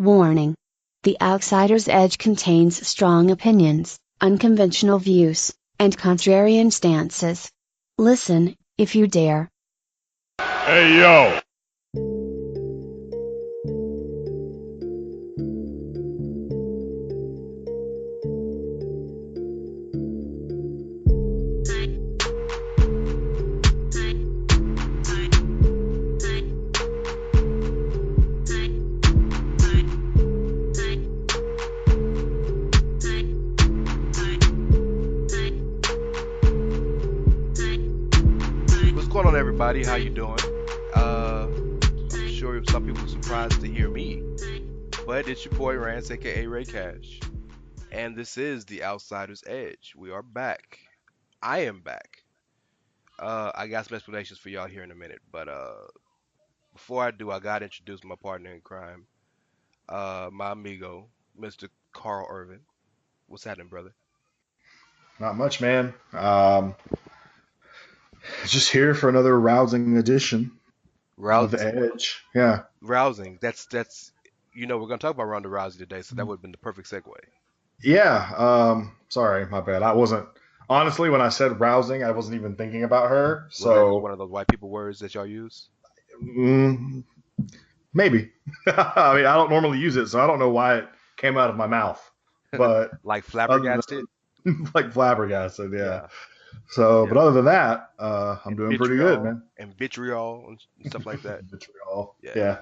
Warning. The Outsider's Edge contains strong opinions, unconventional views, and contrarian stances. Listen, if you dare. Hey, yo! Everybody, how you doing? I'm sure some people are surprised to hear me, but it's your boy Rance, aka Ray Cash, and this is the Outsider's Edge. We are back. I am back. I got some explanations for y'all here in a minute, but before I do, I gotta introduce my partner in crime, my amigo, Mr. Karl Irvin. What's happening, brother? Not much, man. Just here for another rousing edition of Rousing. The Edge. Yeah. Rousing. That's. We're gonna talk about Ronda Rousey today, so that would have been the perfect segue. Yeah. Sorry, my bad. I wasn't honestly when I said rousing, I wasn't even thinking about her. Was that So just one of those white people words that y'all use? Maybe. I mean, I don't normally use it, so I don't know why it came out of my mouth. But like flabbergasted. Like flabbergasted, yeah. Yeah. So, Yeah. but other than that, I'm And doing pretty good, vitriol, man. And vitriol and stuff like that. Vitriol. Yeah. Yeah.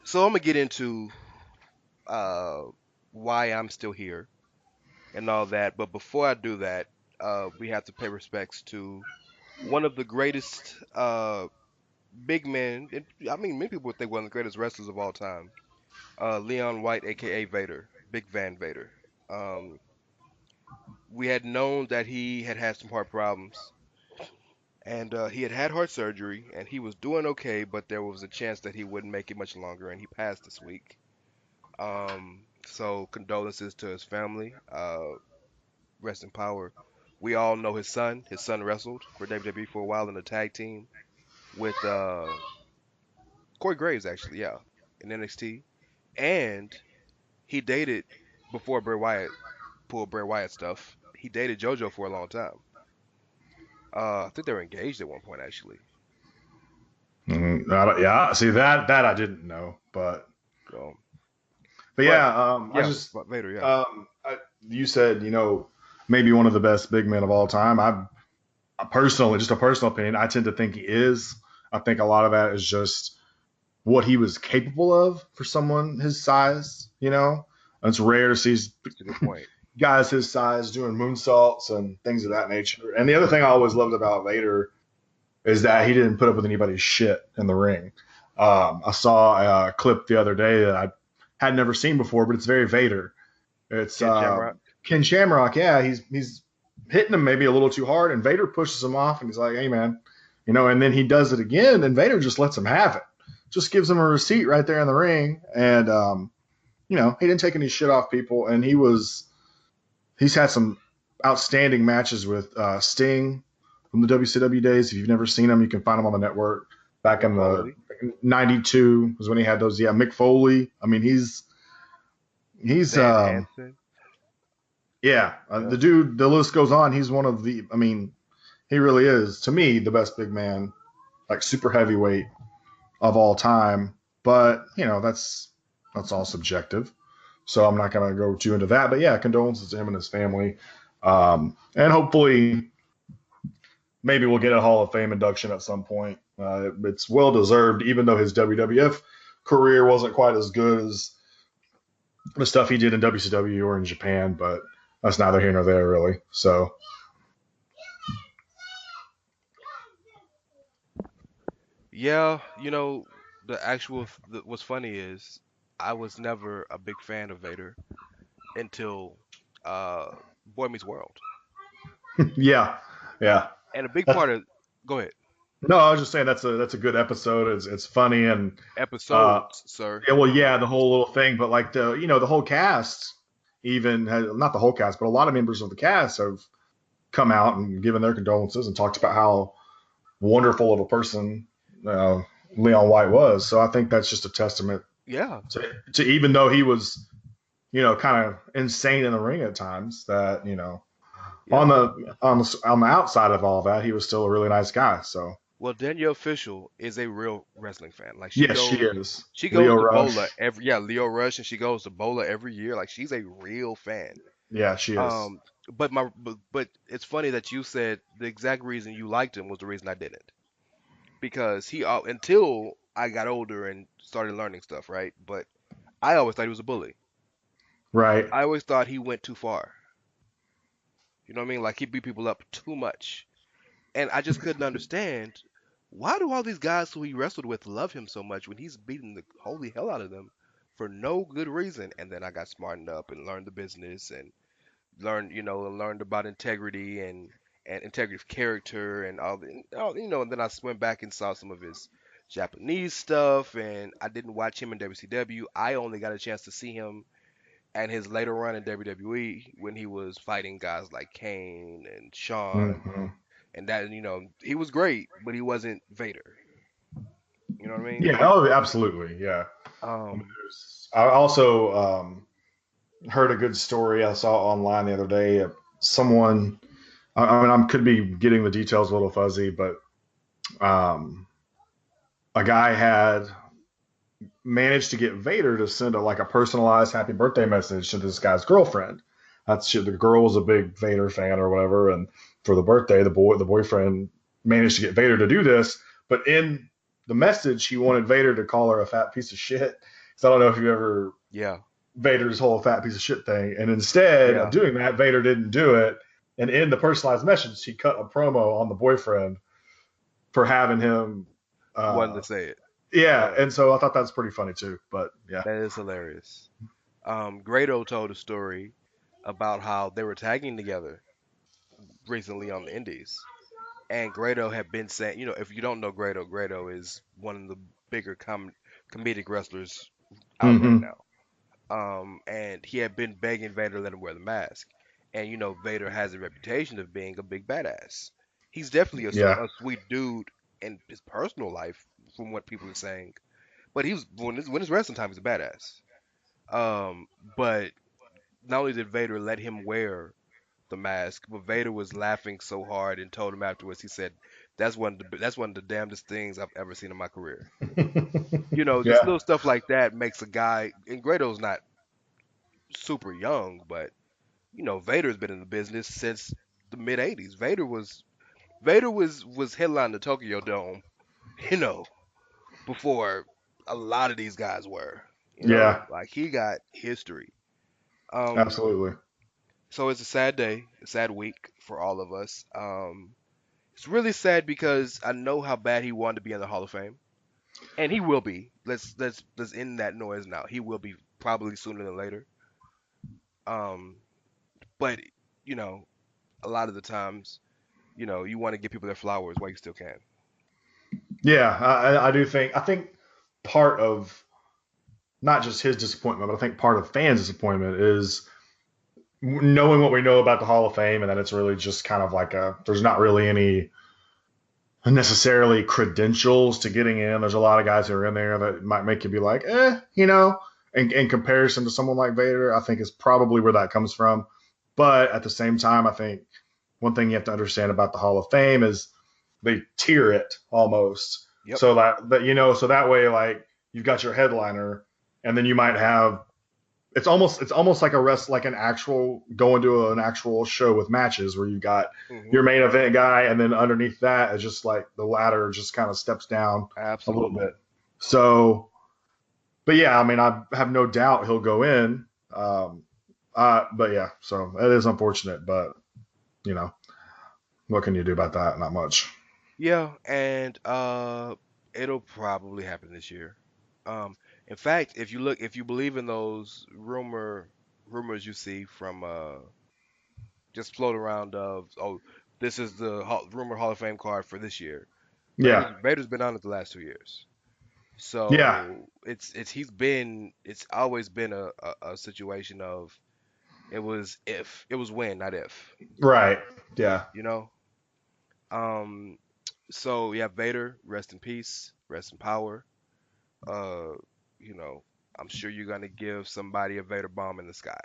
So I'm gonna get into why I'm still here and all that. But before I do that, we have to pay respects to one of the greatest big men. I mean, many people would think one of the greatest wrestlers of all time, Leon White, aka Vader, Big Van Vader. Um, we had known that he had had some heart problems, and he had heart surgery, and he was doing okay, but there was a chance that he wouldn't make it much longer, and he passed this week. So condolences to his family. Rest in power. We all know his son. His son wrestled for WWE for a while in a tag team with Corey Graves, actually, yeah, in NXT. And he dated before Bray Wyatt pulled Bray Wyatt stuff. He dated JoJo for a long time. I think they were engaged at one point, actually. Yeah. See that I didn't know, but So, yeah. yeah, I just Vader, yeah. You said maybe one of the best big men of all time. I personally, just a personal opinion, I tend to think he is. I think a lot of that is just what he was capable of for someone his size. It's rare to see That's a good point. guys his size doing moonsaults and things of that nature. And the other thing I always loved about Vader is that he didn't put up with anybody's shit in the ring. I saw a clip the other day that I had never seen before, but it's very Vader. It's Ken Shamrock. Ken Shamrock. Yeah, he's hitting him maybe a little too hard, and Vader pushes him off, and he's like, "Hey, man," and then he does it again, and Vader just lets him have it, just gives him a receipt right there in the ring, and he didn't take any shit off people, and he's had some outstanding matches with Sting from the WCW days. If you've never seen him, you can find him on the network. Back in the '92 was when he had those. Yeah, Mick Foley. I mean, he's Van Hansen. yeah, the dude. The list goes on. He's one of the. I mean, he really is to me the best big man, like super heavyweight of all time. But that's all subjective. So I'm not gonna go too into that. But yeah, condolences to him and his family. And hopefully, maybe we'll get a Hall of Fame induction at some point. It's well deserved, even though his WWF career wasn't quite as good as the stuff he did in WCW or in Japan. But that's neither here nor there, really. So. Yeah, what's funny is I was never a big fan of Vader until Boy Meets World. Yeah. And a big part of go ahead. No, I was just saying that's a good episode. It's funny and Episodes, sir. yeah, well, yeah, the whole little thing, but like the whole cast, even not the whole cast, but a lot of members of the cast have come out and given their condolences and talked about how wonderful of a person Leon White was. So I think that's just a testament Yeah, to even though he was, kind of insane in the ring at times, that on yeah. the outside of all that, he was still a really nice guy. So Well, Danielle Fishel is a real wrestling fan. Like yes, she is. she goes Leo to Bola Rush. every yeah, Leo Rush, and she goes to Bola every year. Like she's a real fan. Yeah, she is. Um, but it's funny that you said the exact reason you liked him was the reason I didn't. Because until I got older and started learning stuff, right? But I always thought he was a bully. Right. I always thought he went too far. You know what I mean? Like he beat people up too much. And I just couldn't understand why do all these guys who he wrestled with love him so much when he's beating the holy hell out of them for no good reason. And then I got smartened up and learned the business and learned about integrity and integrity of character and and then I went back and saw some of his Japanese stuff, and I didn't watch him in WCW. I only got a chance to see him and his later run in WWE when he was fighting guys like Kane and Shawn, Hmm. and that he was great, but he wasn't Vader. You know what I mean? Yeah. Oh, absolutely. Yeah. Um, I also heard a good story I saw online the other day. Someone, I mean, I could be getting the details a little fuzzy, but um, a guy had managed to get Vader to send a personalized happy birthday message to this guy's girlfriend. The girl was a big Vader fan or whatever, and for the birthday, the boyfriend managed to get Vader to do this. But in the message, he wanted Vader to call her a fat piece of shit. So I don't know if you ever yeah, Vader's whole fat piece of shit thing. And instead of yeah, doing that, Vader didn't do it. And in the personalized message, he cut a promo on the boyfriend for having him. wanted to Uh, say it. yeah, Yeah, and so I thought that's pretty funny too. But yeah. that is hilarious. Grado told a story about how they were tagging together recently on the Indies, and Grado had been saying, if you don't know Grado, Grado is one of the bigger comedic wrestlers out right Hmm. now. And he had been begging Vader to let him wear the mask, and Vader has a reputation of being a big badass. He's definitely Yeah. a sweet dude in his personal life, from what people are saying. But he was when it's wrestling time, he's a badass. But not only did Vader let him wear the mask, but Vader was laughing so hard and told him afterwards. He said, that's one of the damnedest things I've ever seen in my career." Just Yeah. little stuff like that makes a guy. And Grado's not super young, but Vader's been in the business since the mid '80s. Vader was headlining the Tokyo Dome, you know, before a lot of these guys were. Yeah. Like he got history. Um, Absolutely. so it's a sad day, a sad week for all of us. It's really sad because I know how bad he wanted to be in the Hall of Fame, and he will be. Let's end that noise now. He will be probably sooner than later. Um, but you know, a lot of the times, you want to give people their flowers while you still can. Yeah. I do think. I think part of not just his disappointment, but I think part of fans' disappointment is knowing what we know about the Hall of Fame, and that it's really just kind of there's not really any necessarily credentials to getting in. There's a lot of guys who are in there that might make you be like, in comparison to someone like Vader, I think is probably where that comes from. But at the same time, I think one thing you have to understand about the Hall of Fame is they tier it almost. Yep. So so that way, like, you've got your headliner, and then you might have it's almost like like an actual going to an actual show with matches where you've got Hmm. your main event guy, and then underneath that is just like the ladder just kind of steps down a little Absolutely. bit. So, but yeah, I mean, I have no doubt he'll go in. Um, but yeah, so it is unfortunate, but you know, what can you do about that? Not much. Yeah, and it'll probably happen this year. Um, in fact, if you believe in those rumors you see from just float around of, oh, this is the rumor Hall of Fame card for this year. Yeah, Vader's been on it the last 2 years. yeah, So it's always been a situation of it was when, not if, right, yeah, you know? Um so yeah, Vader, rest in peace. rest in power. Uh, you know, I'm sure you're gonna give somebody a Vader bomb in the sky.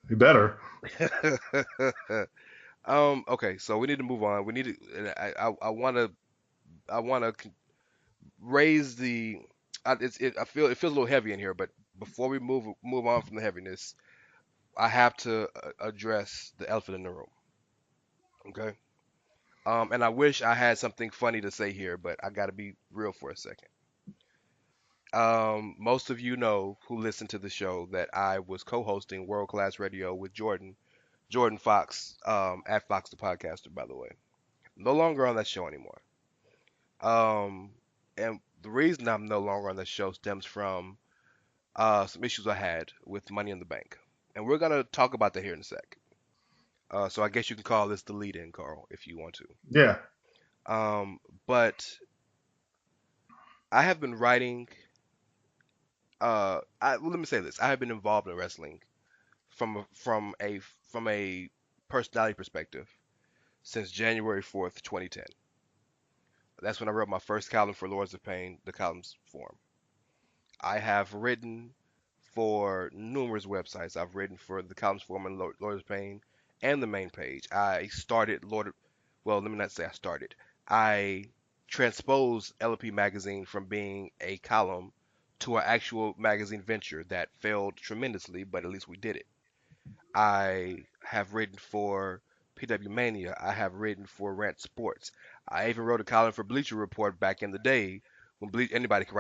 You better. Okay, so we need to move on. We need to. And I wanna raise the. I feel it feels a little heavy in here, but before we move on from the heaviness, I have to address the elephant in the room. Okay. And I wish I had something funny to say here, but I got to be real for a second. Most of you know who listen to the show that I was co-hosting World Class Radio with Jordan Fox, at Fox the Podcaster, by the way. No longer on that show anymore. Um, and the reason I'm no longer on that show stems from some issues I had with Money in the Bank, and we're gonna talk about that here in a sec. So I guess you can call this the lead-in, Carl, if you want to. Yeah. But I have been writing. Well, let me say this: I have been involved in wrestling from a personality perspective since January 4th, 2010. That's when I wrote my first column for Lords of Pain, the columns form. I have written for numerous websites. I've written for the columns forum and Lords of Pain and the main page. I started well, let me not say I started. I transposed LP magazine from being a column to an actual magazine venture that failed tremendously, but at least we did it. I have written for PW Mania. I have written for Rant Sports. I even wrote a column for Bleacher Report back in the day when anybody could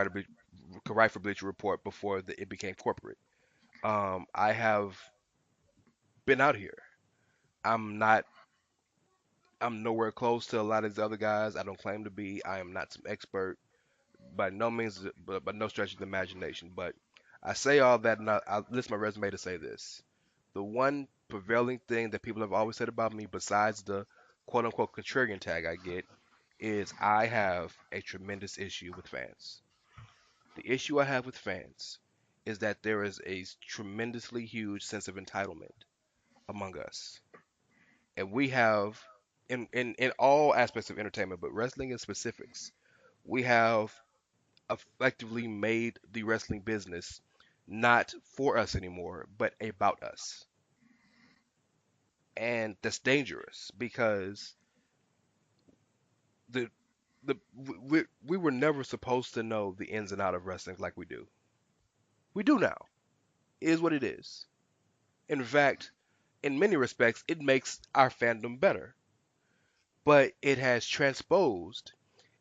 write for Bleacher Report before it became corporate. I have been out here. I'm not. I'm nowhere close to a lot of these other guys. I don't claim to be. I am not some expert by no means, but by no stretch of the imagination. But I say all that, and I list my resume to say this: the one prevailing thing that people have always said about me, besides the quote unquote contrarian tag I get, is I have a tremendous issue with fans. The issue I have with fans is that there is a tremendously huge sense of entitlement among us. And we have, in all aspects of entertainment, but wrestling in specifics, we have effectively made the wrestling business not for us anymore, but about us. And that's dangerous because the we were never supposed to know the ins and out of wrestling like we do. We do now. It is what it is. In fact, in many respects, it makes our fandom better. But it has transposed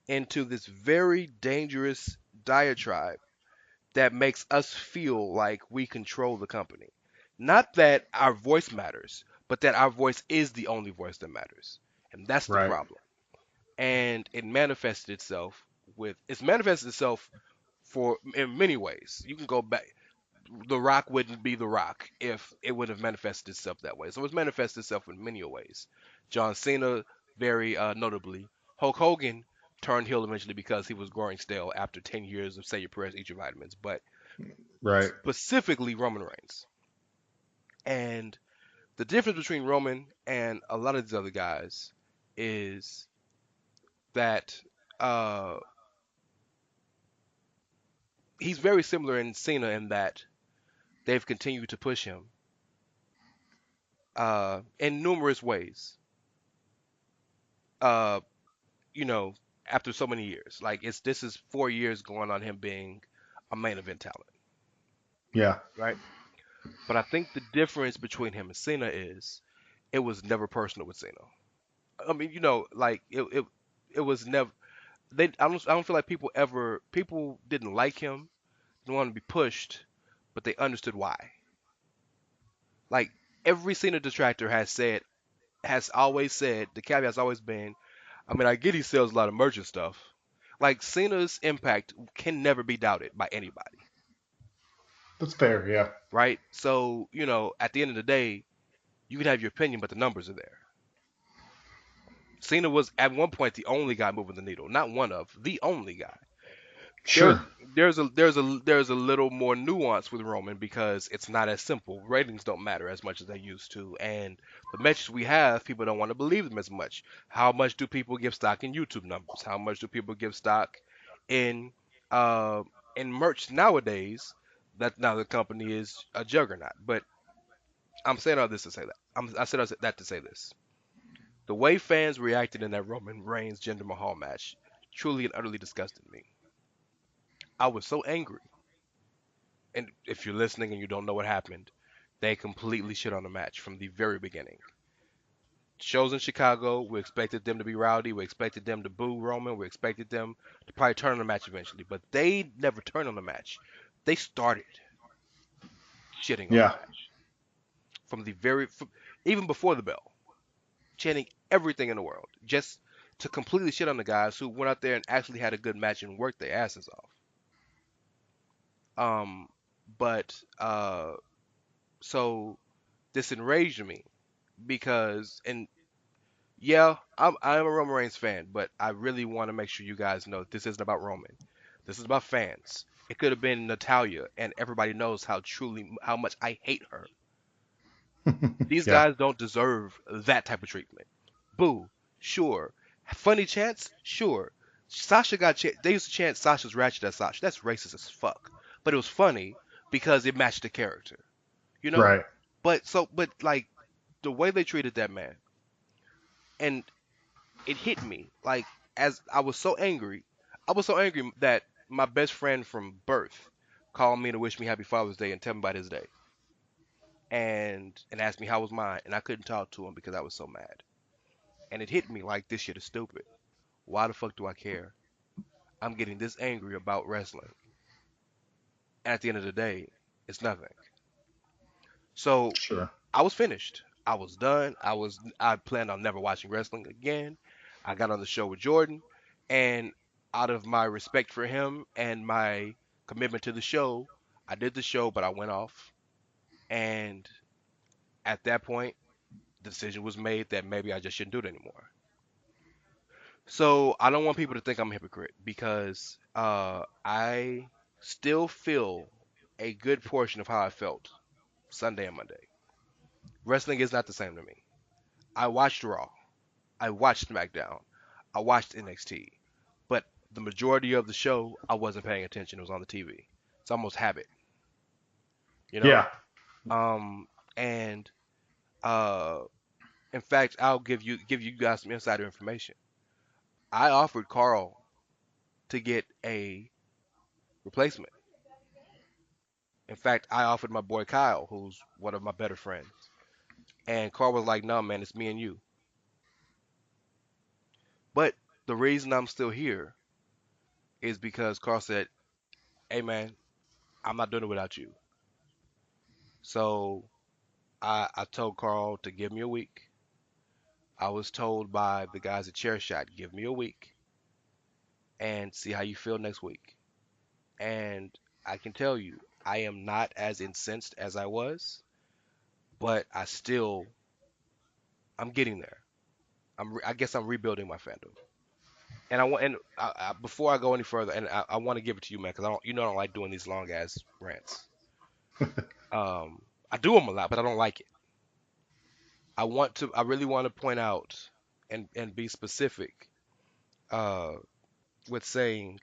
into this very dangerous diatribe that makes us feel like we control the company. Not that our voice matters, but that our voice is the only voice that matters. And that's the Right. problem. And it's manifested itself for in many ways. You can go back. The Rock wouldn't be The Rock if it would have manifested itself that way. So it's manifested itself in many ways. John Cena, very notably. Hulk Hogan turned heel eventually because he was growing stale after 10 years of Say Your Prayers, Eat Your Vitamins. But Right. specifically Roman Reigns. And the difference between Roman and a lot of these other guys is that uh, he's very similar in Cena in that they've continued to push him in numerous ways. Uh, you know, after so many years, like this is 4 years going on him being a main event talent, Yeah. right? But I think the difference between him and Cena is it was never personal with Cena. I mean, like it was never. I don't feel like people didn't like him, didn't want to be pushed, but they understood why. Like every Cena detractor has always said, the caveat has always been, I mean, I get he sells a lot of merch and stuff. Like Cena's impact can never be doubted by anybody, That's fair. Yeah. right? So, at the end of the day, you can have your opinion, but the numbers are there. Cena was at one point the only guy moving the needle, not one of, the only guy. There was Sure. there's a little more nuance with Roman because it's not as simple. Ratings don't matter as much as they used to, and the matches we have, people don't want to believe them as much. How much do people give stock in YouTube numbers? How much do people give stock in uh in merch nowadays? That now the company is a juggernaut. But I'm saying all this to say that I said all that to say this. The way fans reacted in that Roman Reigns Jinder Mahal match truly and utterly disgusted me. I was so angry. And if you're listening and you don't know what happened, they completely shit on the match from the very beginning. Shows in Chicago, we expected them to be rowdy, we expected them to boo Roman, we expected them to probably turn on the match eventually, but they never turned on the match. They started shitting on the Yeah. match from even before the bell, chanting everything in the world just to completely shit on the guys who went out there and actually had a good match and worked their asses off. Um, but so this enraged me because, and yeah, I am a Roman Reigns fan, but I really want to make sure you guys know this isn't about Roman. This is about fans. It could have been Natalia, and everybody knows how much I hate her. These Yeah. guys don't deserve that type of treatment. Boo, sure. Funny chants, sure. They used to chant Sasha's ratchet at Sasha. That's racist as fuck. But it was funny because it matched the character, you know. Right. But like the way they treated that man, and it hit me like as I was so angry that my best friend from birth called me to wish me happy Father's Day and tell me about his day, and asked me how was mine, and I couldn't talk to him because I was so mad. And it hit me like this shit is stupid. Why the fuck do I care? I'm getting this angry about wrestling. And at the end of the day, it's nothing. So Sure. I was finished. I was done. I planned on never watching wrestling again. I got on the show with Jordan, and out of my respect for him and my commitment to the show, I did the show, but I went off. And at that point, the decision was made that maybe I just shouldn't do it anymore. So I don't want people to think I'm a hypocrite because I still feel a good portion of how I felt Sunday and Monday. Wrestling is not the same to me. I watched Raw. I watched SmackDown. I watched NXT. But the majority of the show, I wasn't paying attention. It was on the TV. It's almost habit, you know? Yeah. And uh, in fact, I'll give you guys some insider information. I offered Carl to get a replacement. In fact, I offered my boy Kyle, who's one of my better friends. And Carl was like, no, man, it's me and you. But the reason I'm still here is because Carl said, hey, man, I'm not doing it without you. So I told Carl to give me a week. I was told by the guys at Chair Shot, give me a week and see how you feel next week. And I can tell you, I am not as incensed as I was, but I'm getting there. I guess I'm rebuilding my fandom. And before I go any further, and I want to give it to you, man, because I don't like doing these long ass rants. Um, I do them a lot, but I don't like it. I really want to point out and be specific, uh, with saying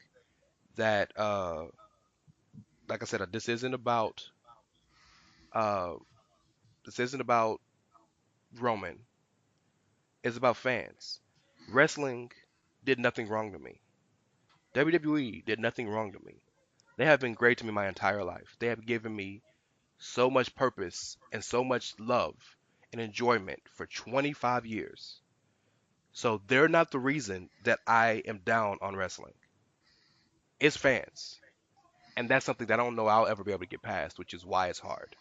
that, like I said, uh, this isn't about Roman. It's about fans. Wrestling did nothing wrong to me. WWE did nothing wrong to me. They have been great to me my entire life. They have given me so much purpose and so much love and enjoyment for 25 years. So they're not the reason that I am down on wrestling. It's fans. And that's something that I don't know I'll ever be able to get past, which is why it's hard.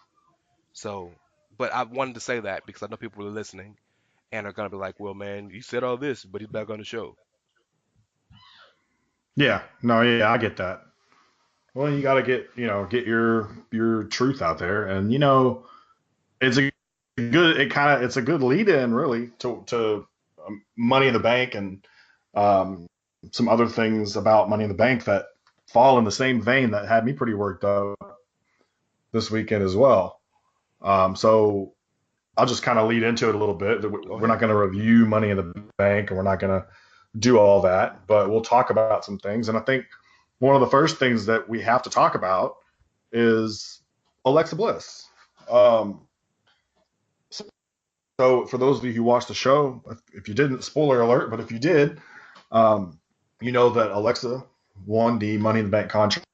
So, but I wanted to say that because I know people are listening and are going to be like, well, man, you said all this, but he's back on the show. Yeah. No, yeah, I get that. Well, you got to get your truth out there, and it's a it's a good lead in really to Money in the Bank and um, some other things about Money in the Bank that fall in the same vein that had me pretty worked up this weekend as well. So I'll just kind of lead into it a little bit. We're not going to review Money in the Bank, and we're not going to do all that, but we'll talk about some things. And I think one of the first things that we have to talk about is Alexa Bliss. So for those of you who watched the show, if you didn't, spoiler alert, but if you did, you know that Alexa won the Money in the Bank contract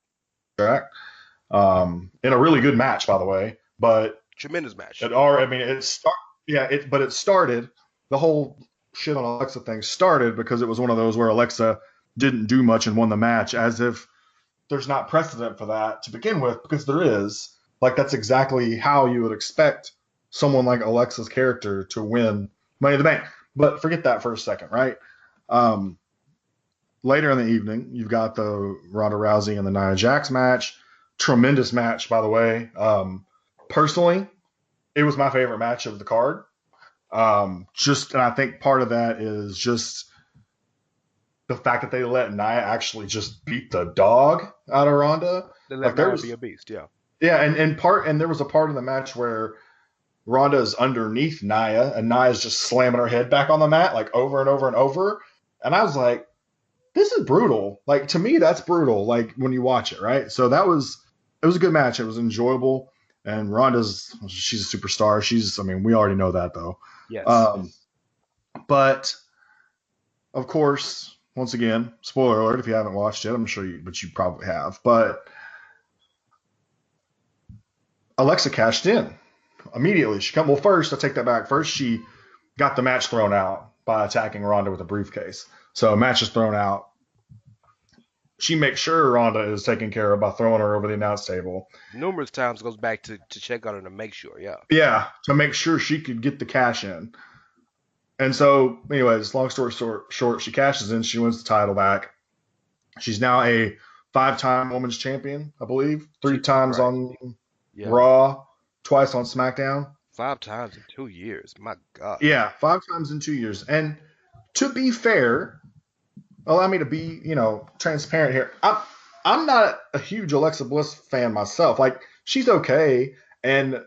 in a really good match, by the way. But tremendous match. But it started, the whole shit on Alexa thing started because it was one of those where Alexa didn't do much and won the match, as if there's not precedent for that to begin with, because there is. Like, that's exactly how you would expect someone like Alexa's character to win Money in the Bank. But forget that for a second, right? Later in the evening, you've got the Ronda Rousey and the Nia Jax match. Tremendous match, by the way. Personally, it was my favorite match of the card. And I think part of that is just the fact that they let Nia actually just beat the dog out of Ronda. They let Nia be a beast, yeah. Yeah, and there was a part of the match where Ronda is underneath Nia, and Nia's just slamming her head back on the mat, like, over and over and over. And I was like, this is brutal. Like, to me, that's brutal, like, when you watch it, right? So it was a good match. It was enjoyable. And she's a superstar. We already know that, though. Yes. But, of course, once again, spoiler alert if you haven't watched it, I'm sure you probably have. But Alexa cashed in immediately. First, I take that back. First, she got the match thrown out by attacking Ronda with a briefcase. So match is thrown out. She makes sure Ronda is taken care of by throwing her over the announce table. Numerous times goes back to check on her to make sure, yeah. Yeah, to make sure she could get the cash in. And so, anyways, long story short, she cashes in. She wins the title back. She's now a 5-time women's champion, I believe. 3 times on Raw, twice on SmackDown. 5 times in 2 years. My God. Yeah, 5 times in 2 years. And to be fair, allow me to be, transparent here. I'm not a huge Alexa Bliss fan myself. Like, she's okay, and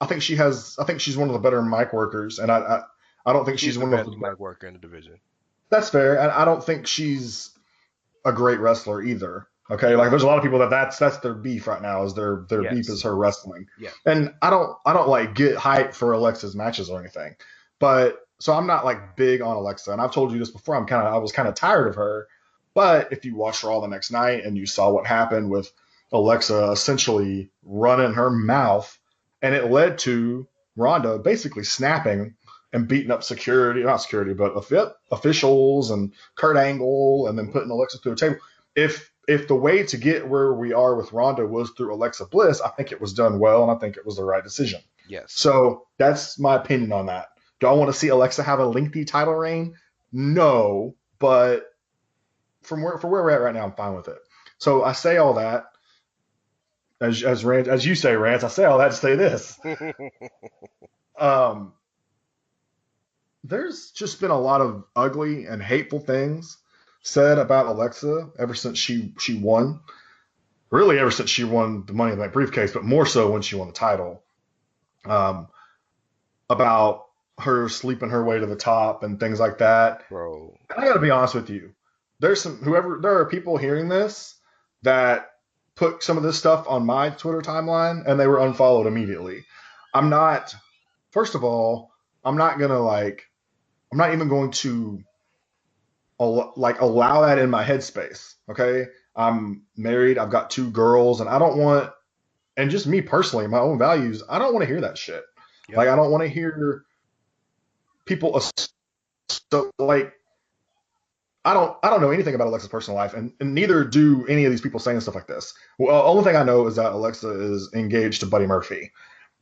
I think she's one of the better mic workers, and I don't think she's one of the best mic worker in the division. That's fair, and I don't think she's a great wrestler either. Okay, like, there's a lot of people that's their beef right now, is their beef is her wrestling. Yeah. And I don't like get hyped for Alexa's matches or anything, but so I'm not like big on Alexa, and I've told you this before. I was kind of tired of her, but if you watched Raw the next night and you saw what happened with Alexa essentially running her mouth, and it led to Ronda basically snapping and beating up officials and Kurt Angle, and then putting Alexa through the table. If the way to get where we are with Ronda was through Alexa Bliss, I think it was done well, and I think it was the right decision. Yes. So that's my opinion on that. Do I want to see Alexa have a lengthy title reign? No, but for where we're at right now, I'm fine with it. So I say all that, as you say, Rance. I say all that to say this. There's just been a lot of ugly and hateful things said about Alexa ever since she won. Really, ever since she won the Money in the Bank briefcase, but more so when she won the title. About her sleeping her way to the top and things like that. Bro. I gotta be honest with you. There are people hearing this that put some of this stuff on my Twitter timeline, and they were unfollowed immediately. First of all, I'm not even going to allow that in my headspace. Okay. I'm married. I've got 2 girls, and I don't want, and just me personally, my own values, I don't want to hear that shit. Yep. Like, I don't want to hear people I don't know anything about Alexa's personal life, and neither do any of these people saying stuff like this. Well, the only thing I know is that Alexa is engaged to Buddy Murphy.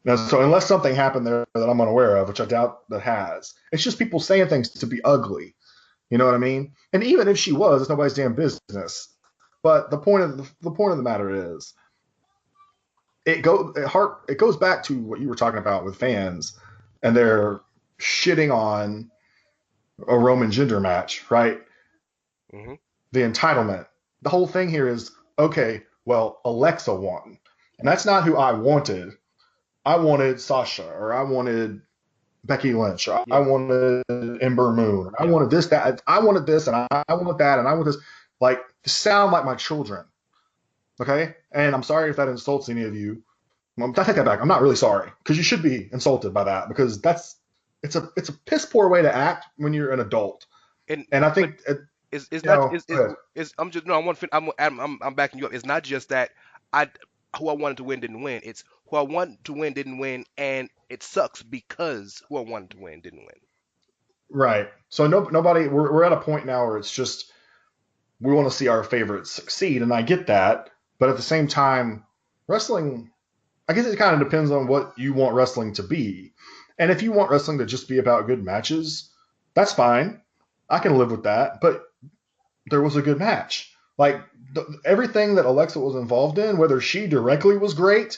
Now, so unless something happened there that I'm unaware of, which I doubt that has, it's just people saying things to be ugly. You know what I mean? And even if she was, it's nobody's damn business. But the point of the matter is, it goes back to what you were talking about with fans, and they're shitting on a Roman gender match, right? Mm-hmm. The entitlement. The whole thing here is okay, well, Alexa won. And that's not who I wanted. I wanted Sasha, or I wanted Becky Lynch, or I Yeah, wanted Ember Moon, or I yeah. wanted this, that, I wanted this, and I want that, and I want this. Like, sound like my children, okay? And I'm sorry if that insults any of you. Well, I take that back. I'm not really sorry, because you should be insulted by that, because it's a piss poor way to act when you're an adult. And And I but think, it's you not know, go ahead. I'm just no. I want I'm backing you up. It's not just that I who I wanted to win didn't win. It's who I wanted to win didn't win, and it sucks because who I wanted to win didn't win. Right. So nobody, we're at a point now where it's just we want to see our favorites succeed, and I get that, but at the same time, wrestling, I guess it kind of depends on what you want wrestling to be. And if you want wrestling to just be about good matches, that's fine. I can live with that. But there was a good match. Like everything that Alexa was involved in, whether she directly was great.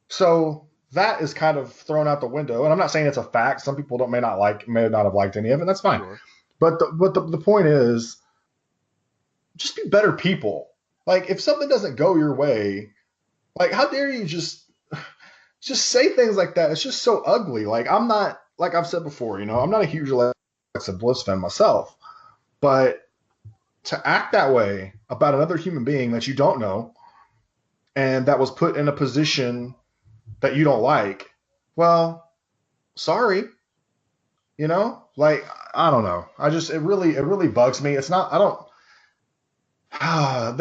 So that is kind of thrown out the window. And I'm not saying it's a fact. Some people may not have liked any of it. That's fine. Sure. But the point is, just be better people. Like if something doesn't go your way, like how dare you just say things like that? It's just so ugly. Like I'm not, like I've said before, I'm not a huge Alexa Bliss fan myself, but to act that way about another human being that you don't know and that was put in a position that you don't like, well, sorry, like I don't know. It really bugs me. It's not. I don't.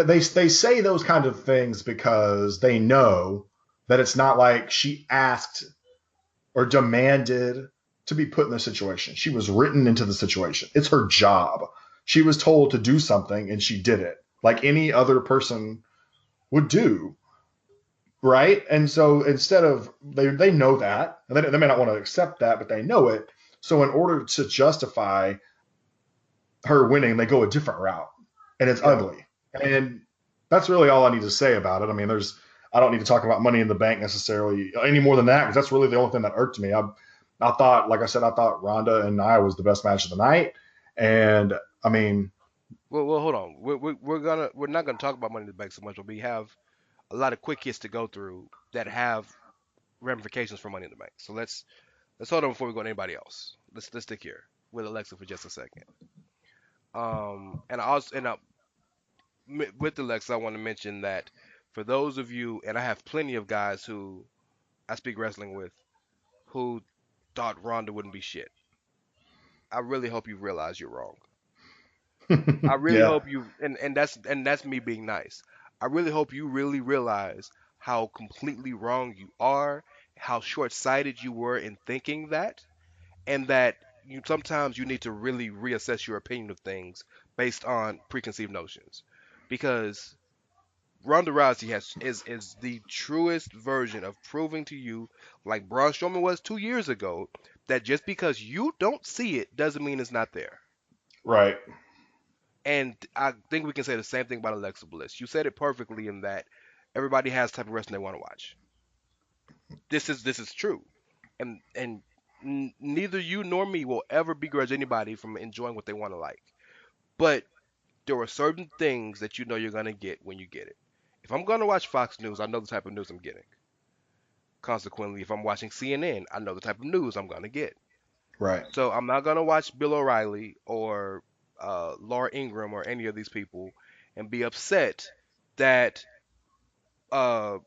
They say those kind of things because they know that it's not like she asked or demanded to be put in the situation. She was written into the situation. It's her job. She was told to do something and she did it like any other person would do, right? And so instead of they know that, and they may not want to accept that, but they know it. So in order to justify her winning, they go a different route, and it's Yeah. ugly. And that's really all I need to say about it. I mean, I don't need to talk about Money in the Bank necessarily any more than that because that's really the only thing that irked me. I thought, like I said, I thought Ronda and Nia was the best match of the night, and I mean, Well, hold on. We're not gonna talk about Money in the Bank so much, but we have a lot of quick hits to go through that have ramifications for Money in the Bank. So let's hold on before we go to anybody else. Let's stick here with Alexa for just a second. And I also with Alexa, I want to mention that for those of you, and I have plenty of guys who I speak wrestling with who thought Ronda wouldn't be shit. I really hope you realize you're wrong. I really yeah, hope you and that's me being nice. I really hope you really realize how completely wrong you are, how short-sighted you were in thinking that, and that you sometimes you need to really reassess your opinion of things based on preconceived notions. Because Ronda Rousey is the truest version of proving to you, like Braun Strowman was 2 years ago, that just because you don't see it doesn't mean it's not there. right, And I think we can say the same thing about Alexa Bliss. You said it perfectly in that everybody has the type of wrestling they want to watch. This is true, and neither you nor me will ever begrudge anybody from enjoying what they want to like. But there are certain things that you know you're gonna get when you get it. If I'm gonna watch Fox News, I know the type of news I'm getting. Consequently, if I'm watching CNN, I know the type of news I'm gonna get. right, So I'm not gonna watch Bill O'Reilly or Laura Ingraham or any of these people and be upset that uh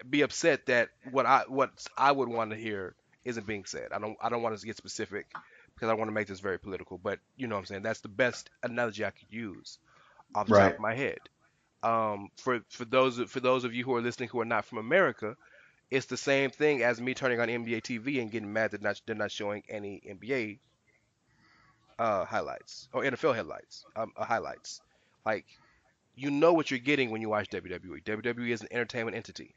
be upset that what I would want to hear isn't being said. I don't want to get specific because I want to make this very political, but you know what I'm saying. That's the best analogy I could use off the top right, of my head. For those of you who are listening who are not from America, it's the same thing as me turning on NBA TV and getting mad that they're not showing any NBA highlights or NFL highlights. Like you know what you're getting when you watch WWE. WWE is an entertainment entity.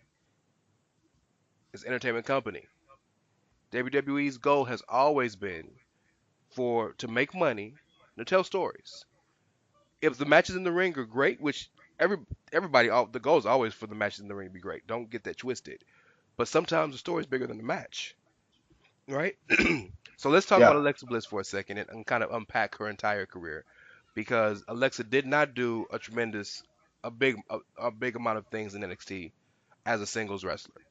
It's an entertainment company. WWE's goal has always been for to make money and to tell stories. If the matches in the ring are great, which every everybody the goal is always for the matches in the ring to be great. Don't get that twisted. But sometimes the story is bigger than the match, right? So let's talk about yeah, Alexa Bliss for a second and kind of unpack her entire career because Alexa did not do a big amount of things in NXT as a singles wrestler,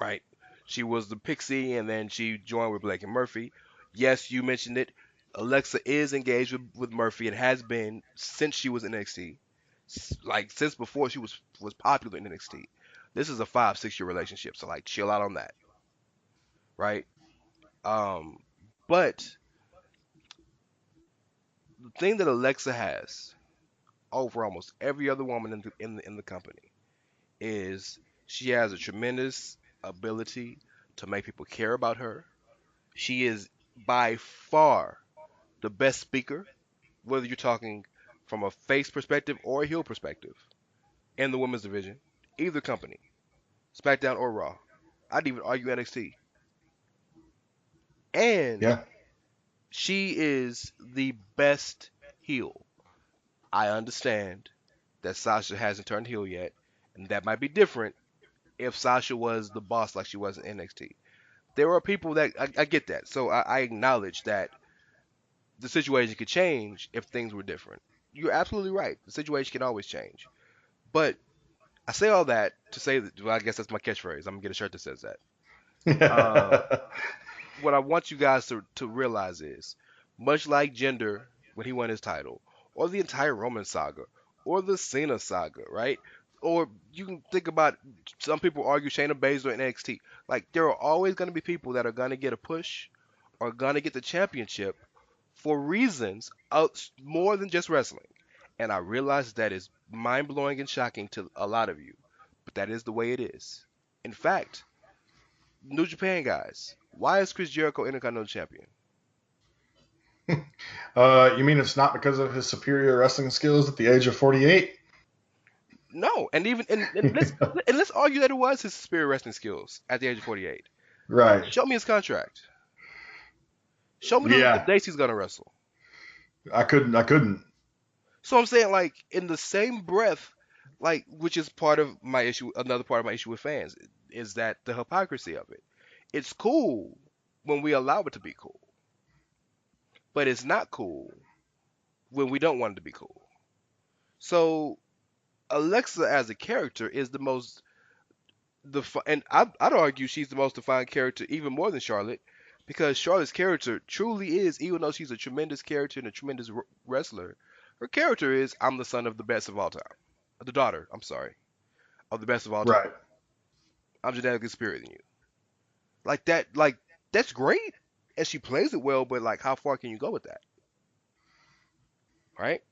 right? She was the Pixie, and then she joined with Blake and Murphy. Yes, you mentioned it. Alexa is engaged with Murphy and has been since she was in NXT, like since before she was popular in NXT. This is a 5-6 year relationship, so like chill out on that, right? Um, but the thing that Alexa has over almost every other woman in the company is she has a tremendous ability to make people care about her. She is by far the best speaker, whether you're talking from a face perspective or a heel perspective in the women's division, either company, SmackDown or Raw. I'd even argue NXT. And Yeah. she is the best heel. I understand that Sasha hasn't turned heel yet, and that might be different if Sasha was the boss like she was in NXT. There are people that I get that, so I acknowledge that the situation could change if things were different. You're absolutely right. The situation can always change. But I say all that to say that, well, I guess that's my catchphrase. I'm gonna get a shirt that says that. Uh, what I want you guys to realize is, much like Jinder when he won his title, or the entire Roman saga, or the Cena saga, right? Or you can think about some people argue Shayna Baszler in NXT. Like there are always going to be people that are going to get a push or going to get the championship for reasons more than just wrestling. And I realize that is mind blowing and shocking to a lot of you, but that is the way it is. In fact, New Japan guys, why is Chris Jericho Intercontinental Champion? You mean it's not because of his superior wrestling skills at the age of 48? No, and even and let's argue that it was his superior wrestling skills at the age of 48. Right. Show me his contract. Show me the Yeah. dates he's gonna wrestle. I couldn't. So I'm saying, like, in the same breath, like, which is part of my issue, another part of my issue with fans, is that the hypocrisy of it. It's cool when we allow it to be cool, but it's not cool when we don't want it to be cool. So Alexa as a character is the most and I'd argue she's the most defined character even more than Charlotte, because Charlotte's character truly is, even though she's a tremendous character and a tremendous wrestler, her character is I'm the son of the best of all time, the daughter, I'm sorry, of the best of all time. Right. I'm genetically superior than you. Like that, like that's great, and she plays it well. But like, how far can you go with that, right?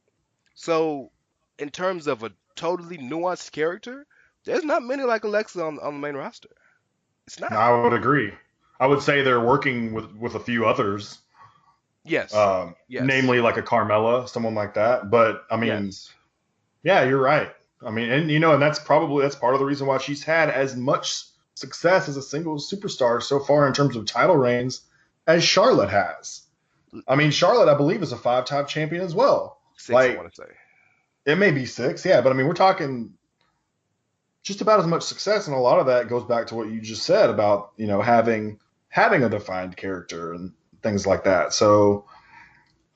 So, in terms of a totally nuanced character, there's not many like Alexa on the main roster. It's not. I would agree. I would say they're working with a few others, Yes. Yes. namely like a Carmella, someone like that. But I mean, Yes. yeah, you're right. I mean, and that's part of the reason why she's had as much success as a single superstar so far in terms of title reigns as Charlotte has. I mean, Charlotte, I believe, is a 5-time champion as well. 6, I Like, want to say. it may be 6, yeah, but I mean, we're talking just about as much success, and a lot of that goes back to what you just said about having a defined character and things like that. So,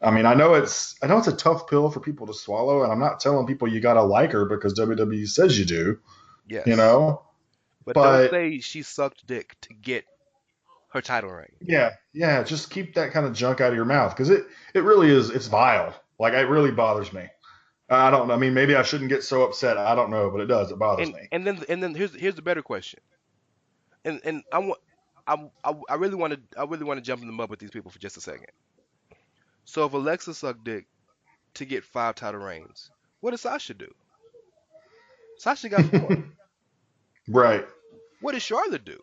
I mean, I know it's a tough pill for people to swallow, and I'm not telling people you gotta like her because WWE says you do, you Yes. know. But don't But say she sucked dick to get her title reign. yeah, just keep that kind of junk out of your mouth because it really is, it's vile. Like, it really bothers me. I don't know. I mean, maybe I shouldn't get so upset. I don't know, but it does. It bothers And me. and then here's the better question. And I want I really want to jump in the mud with these people for just a second. So if Alexa sucked dick to get 5 title reigns, what did Sasha do? Sasha got 4. Right. What did Charlotte do?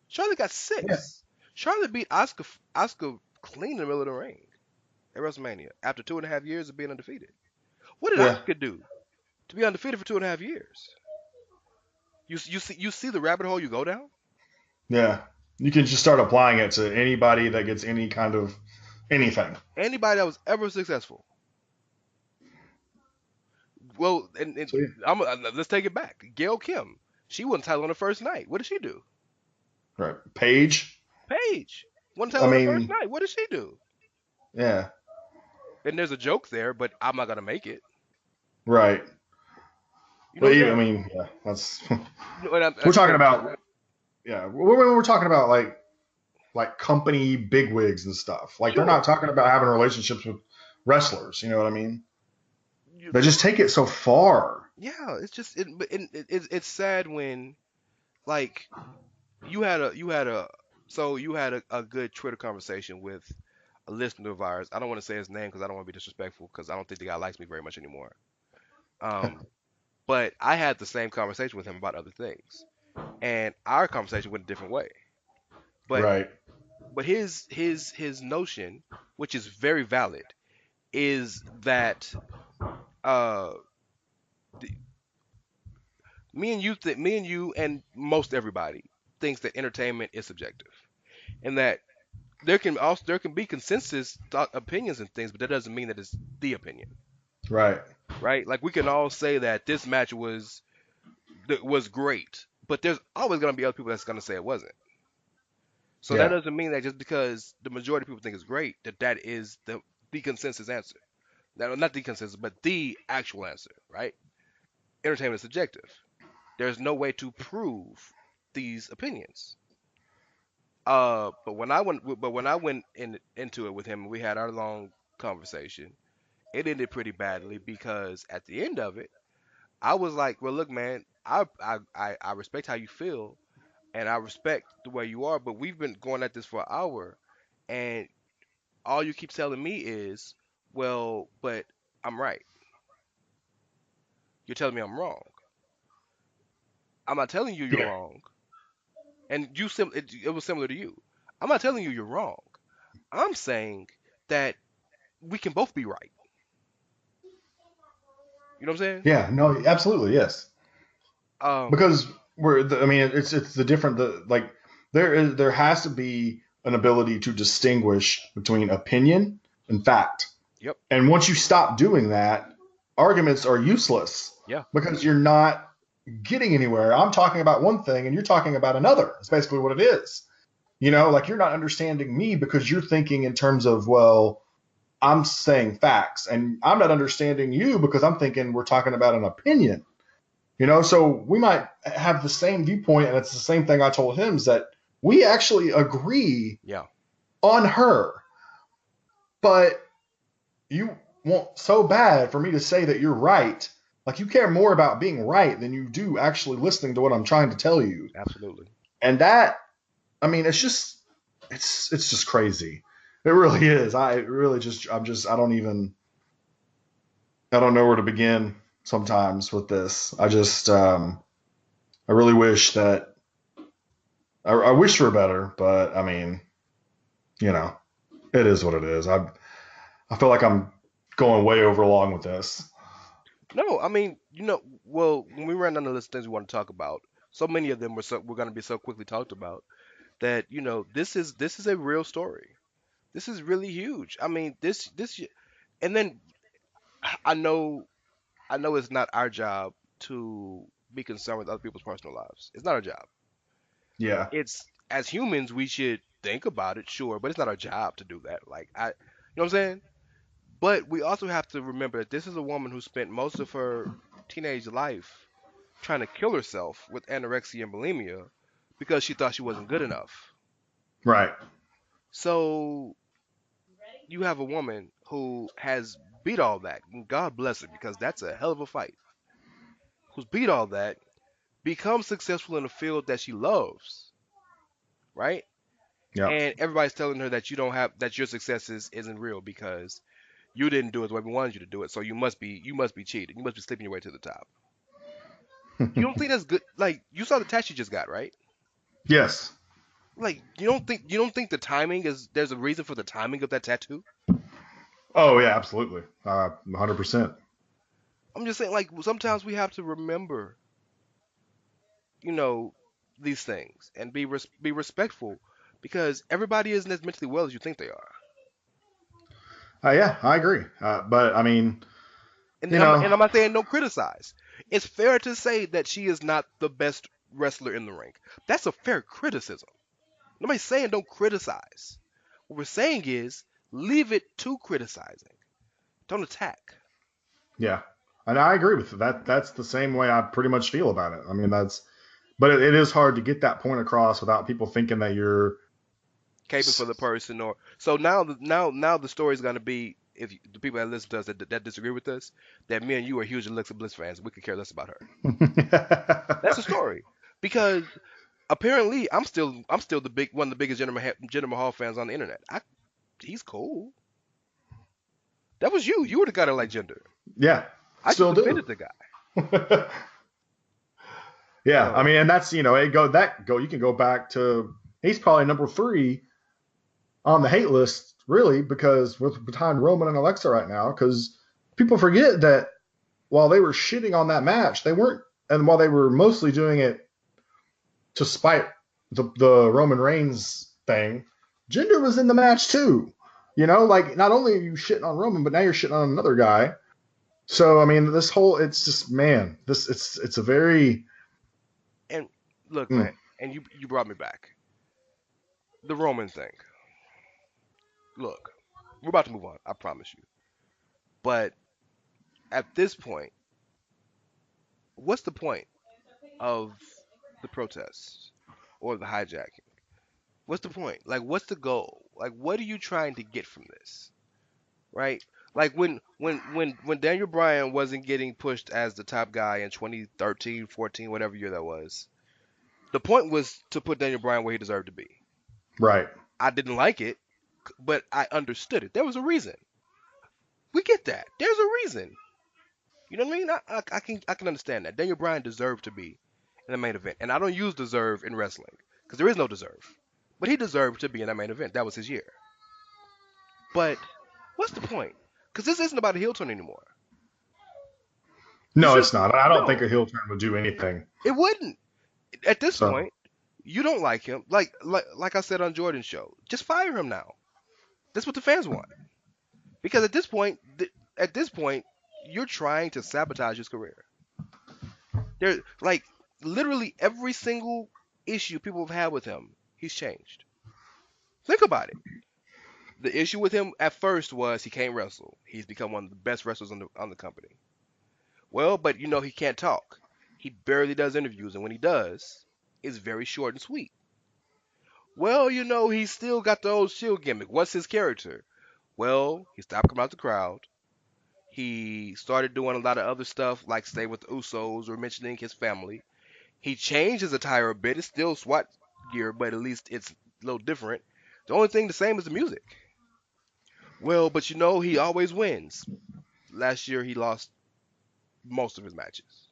Charlotte got Yeah. 6. Charlotte beat Asuka clean in the middle of the ring at WrestleMania after 2.5 years of being undefeated. What did Yeah. Asuka do to be undefeated for 2.5 years? You see the rabbit hole you go down? Yeah. You can just start applying it to anybody that gets any kind of anything. Anybody that was ever successful. Well, and So yeah. let's take it back. Gail Kim, she won the title on the first night. What did she do? Right. Paige. Paige won the I title on the first mean, night. What did she do? yeah. And there's a joke there, but I'm not gonna make it. Right. You know But what I'm even, I saying? mean, yeah, that's You know, and we're talking and about. Yeah, we're talking about like company bigwigs and stuff. Like they're not sure, talking about having relationships with wrestlers. You know what I mean? you, They just take it so far. yeah. It's just it's sad when like you had a good Twitter conversation with a listener of ours. I don't want to say his name because I don't want to be disrespectful because I don't think the guy likes me very much anymore. Um, but I had the same conversation with him about other things, and our conversation went a different way. But Right. his notion, which is very valid, is that uh th- me and you and most everybody thinks that entertainment is subjective, and that there can be consensus opinions and things, but that doesn't mean that it's the opinion, Right. right? Like we can all say that this match was great, but there's always gonna be other people that's gonna say it wasn't. So that Yeah. doesn't mean that just because the majority of people think it's great, that is the consensus answer. That not the consensus, but the actual answer, right? Entertainment is subjective. There's no way to prove these opinions. But when I went into it with him, and we had our long conversation. It ended pretty badly because at the end of it, I was like, "Well, look, man, I respect how you feel, and I respect the way you are, but we've been going at this for an hour, and all you keep telling me is, well, but I'm right. You're telling me I'm wrong. I'm not telling you you're Yeah. wrong, and it was similar to you. I'm not telling you you're wrong. I'm saying that we can both be right. You know what I'm saying? Yeah. No. Absolutely. Yes. Um, Because I mean, it's the different. Like there has to be an ability to distinguish between opinion and fact. yep, And once you stop doing that, arguments are useless yeah, because you're not getting anywhere. I'm talking about one thing and you're talking about another. It's basically what it is. Like you're not understanding me because you're thinking in terms of, well, I'm saying facts, and I'm not understanding you because I'm thinking we're talking about an opinion. So we might have the same viewpoint, and it's the same thing I told him is that we actually agree yeah, on her, but you want so bad for me to say that you're right. Like you care more about being right than you do actually listening to what I'm trying to tell you. absolutely. And that, I mean, it's just crazy. It really is. I don't know where to begin sometimes with this. I really wish that, I wish for better, but I mean, you know, it is what it is. I feel like I'm going way over long with this. No, I mean, well, when we ran down the list of things we want to talk about, so many of them were going to be so quickly talked about that this is a real story. This is really huge. I mean, and then I know I know it's not our job to be concerned with other people's personal lives. It's not our job. Yeah. It's as humans we should think about it, sure, but it's not our job to do that. You know what I'm saying? But we also have to remember that this is a woman who spent most of her teenage life trying to kill herself with anorexia and bulimia because she thought she wasn't good enough. Right. So you have a woman who has beat all that, and God bless her because that's a hell of a fight. Who's beat all that, becomes successful in a field that she loves, right? Yeah. And everybody's telling her that that your success isn't real because you didn't do it the way we wanted you to do it. So you must be cheating. You must be sleeping your way to the top. You don't think that's good? Like you saw the tattoo you just got, right? Yes. Like you don't think the timing is there's a reason for the timing of that tattoo? Oh yeah, absolutely. 100%. I'm just saying like sometimes we have to remember, you know, these things and be respectful because everybody isn't as mentally well as you think they are. Yeah, I agree. But I mean, And you know, I'm not saying don't criticize. It's fair to say that she is not the best wrestler in the ring. That's a fair criticism. Nobody's saying don't criticize. What we're saying is leave it to criticizing. Don't attack. Yeah, and I agree with that. That's the same way I pretty much feel about it. I mean, but it is hard to get that point across without people thinking that you're. Caping for the person, or so now the story is gonna be, if the people that listen to us that disagree with us, that me and you are huge Alexa Bliss fans. We could care less about her. That's the story, because apparently I'm still the one of the biggest Jinder Mahal fans on the internet. He's cool. That was you. You were the guy that liked Jinder. Yeah, I just still do. defended the guy. Yeah, I So mean, and that's you can go back to he's probably number 3 on the hate list, really, because with behind Roman and Alexa right now, because people forget that while they were shitting on that match, they weren't, and while they were mostly doing it to spite the Roman Reigns thing, Jinder was in the match too. Like not only are you shitting on Roman, but now you're shitting on another guy. So I mean, it's just man, it's a very and look, mm, man, and you brought me back. The Roman thing. Look, we're about to move on. I promise you. But at this point, what's the point of the protests or the hijacking? What's the point? Like, what's the goal? Like, what are you trying to get from this? Right? Like when Daniel Bryan wasn't getting pushed as the top guy in 2013, 14, whatever year that was, the point was to put Daniel Bryan where he deserved to be. right. I didn't like it, but I understood it. There was a reason. We get that. There's a reason. You know what I mean? I can understand that. Daniel Bryan deserved to be in the main event, and I don't use deserve in wrestling because there is no deserve. But he deserved to be in that main event. That was his year. But what's the point? Because this isn't about a heel turn anymore. You No, should it's not. I don't think no, a heel turn would do anything. it wouldn't. At this So point, you don't like him. Like I said on Jordan's show, just fire him now. That's what the fans want. Because at this point, you're trying to sabotage his career. There, like literally every single issue people have had with him, he's changed. Think about it. The issue with him at first was he can't wrestle. He's become one of the best wrestlers on the company. Well, but he can't talk. He barely does interviews, and when he does, it's very short and sweet. Well, he's still got the old shield gimmick. What's his character? Well, he stopped coming out the crowd. He started doing a lot of other stuff, like stay with the Usos or mentioning his family. He changed his attire a bit. It's still SWAT gear, but at least it's a little different. The only thing the same is the music. Well, but he always wins. Last year he lost most of his matches,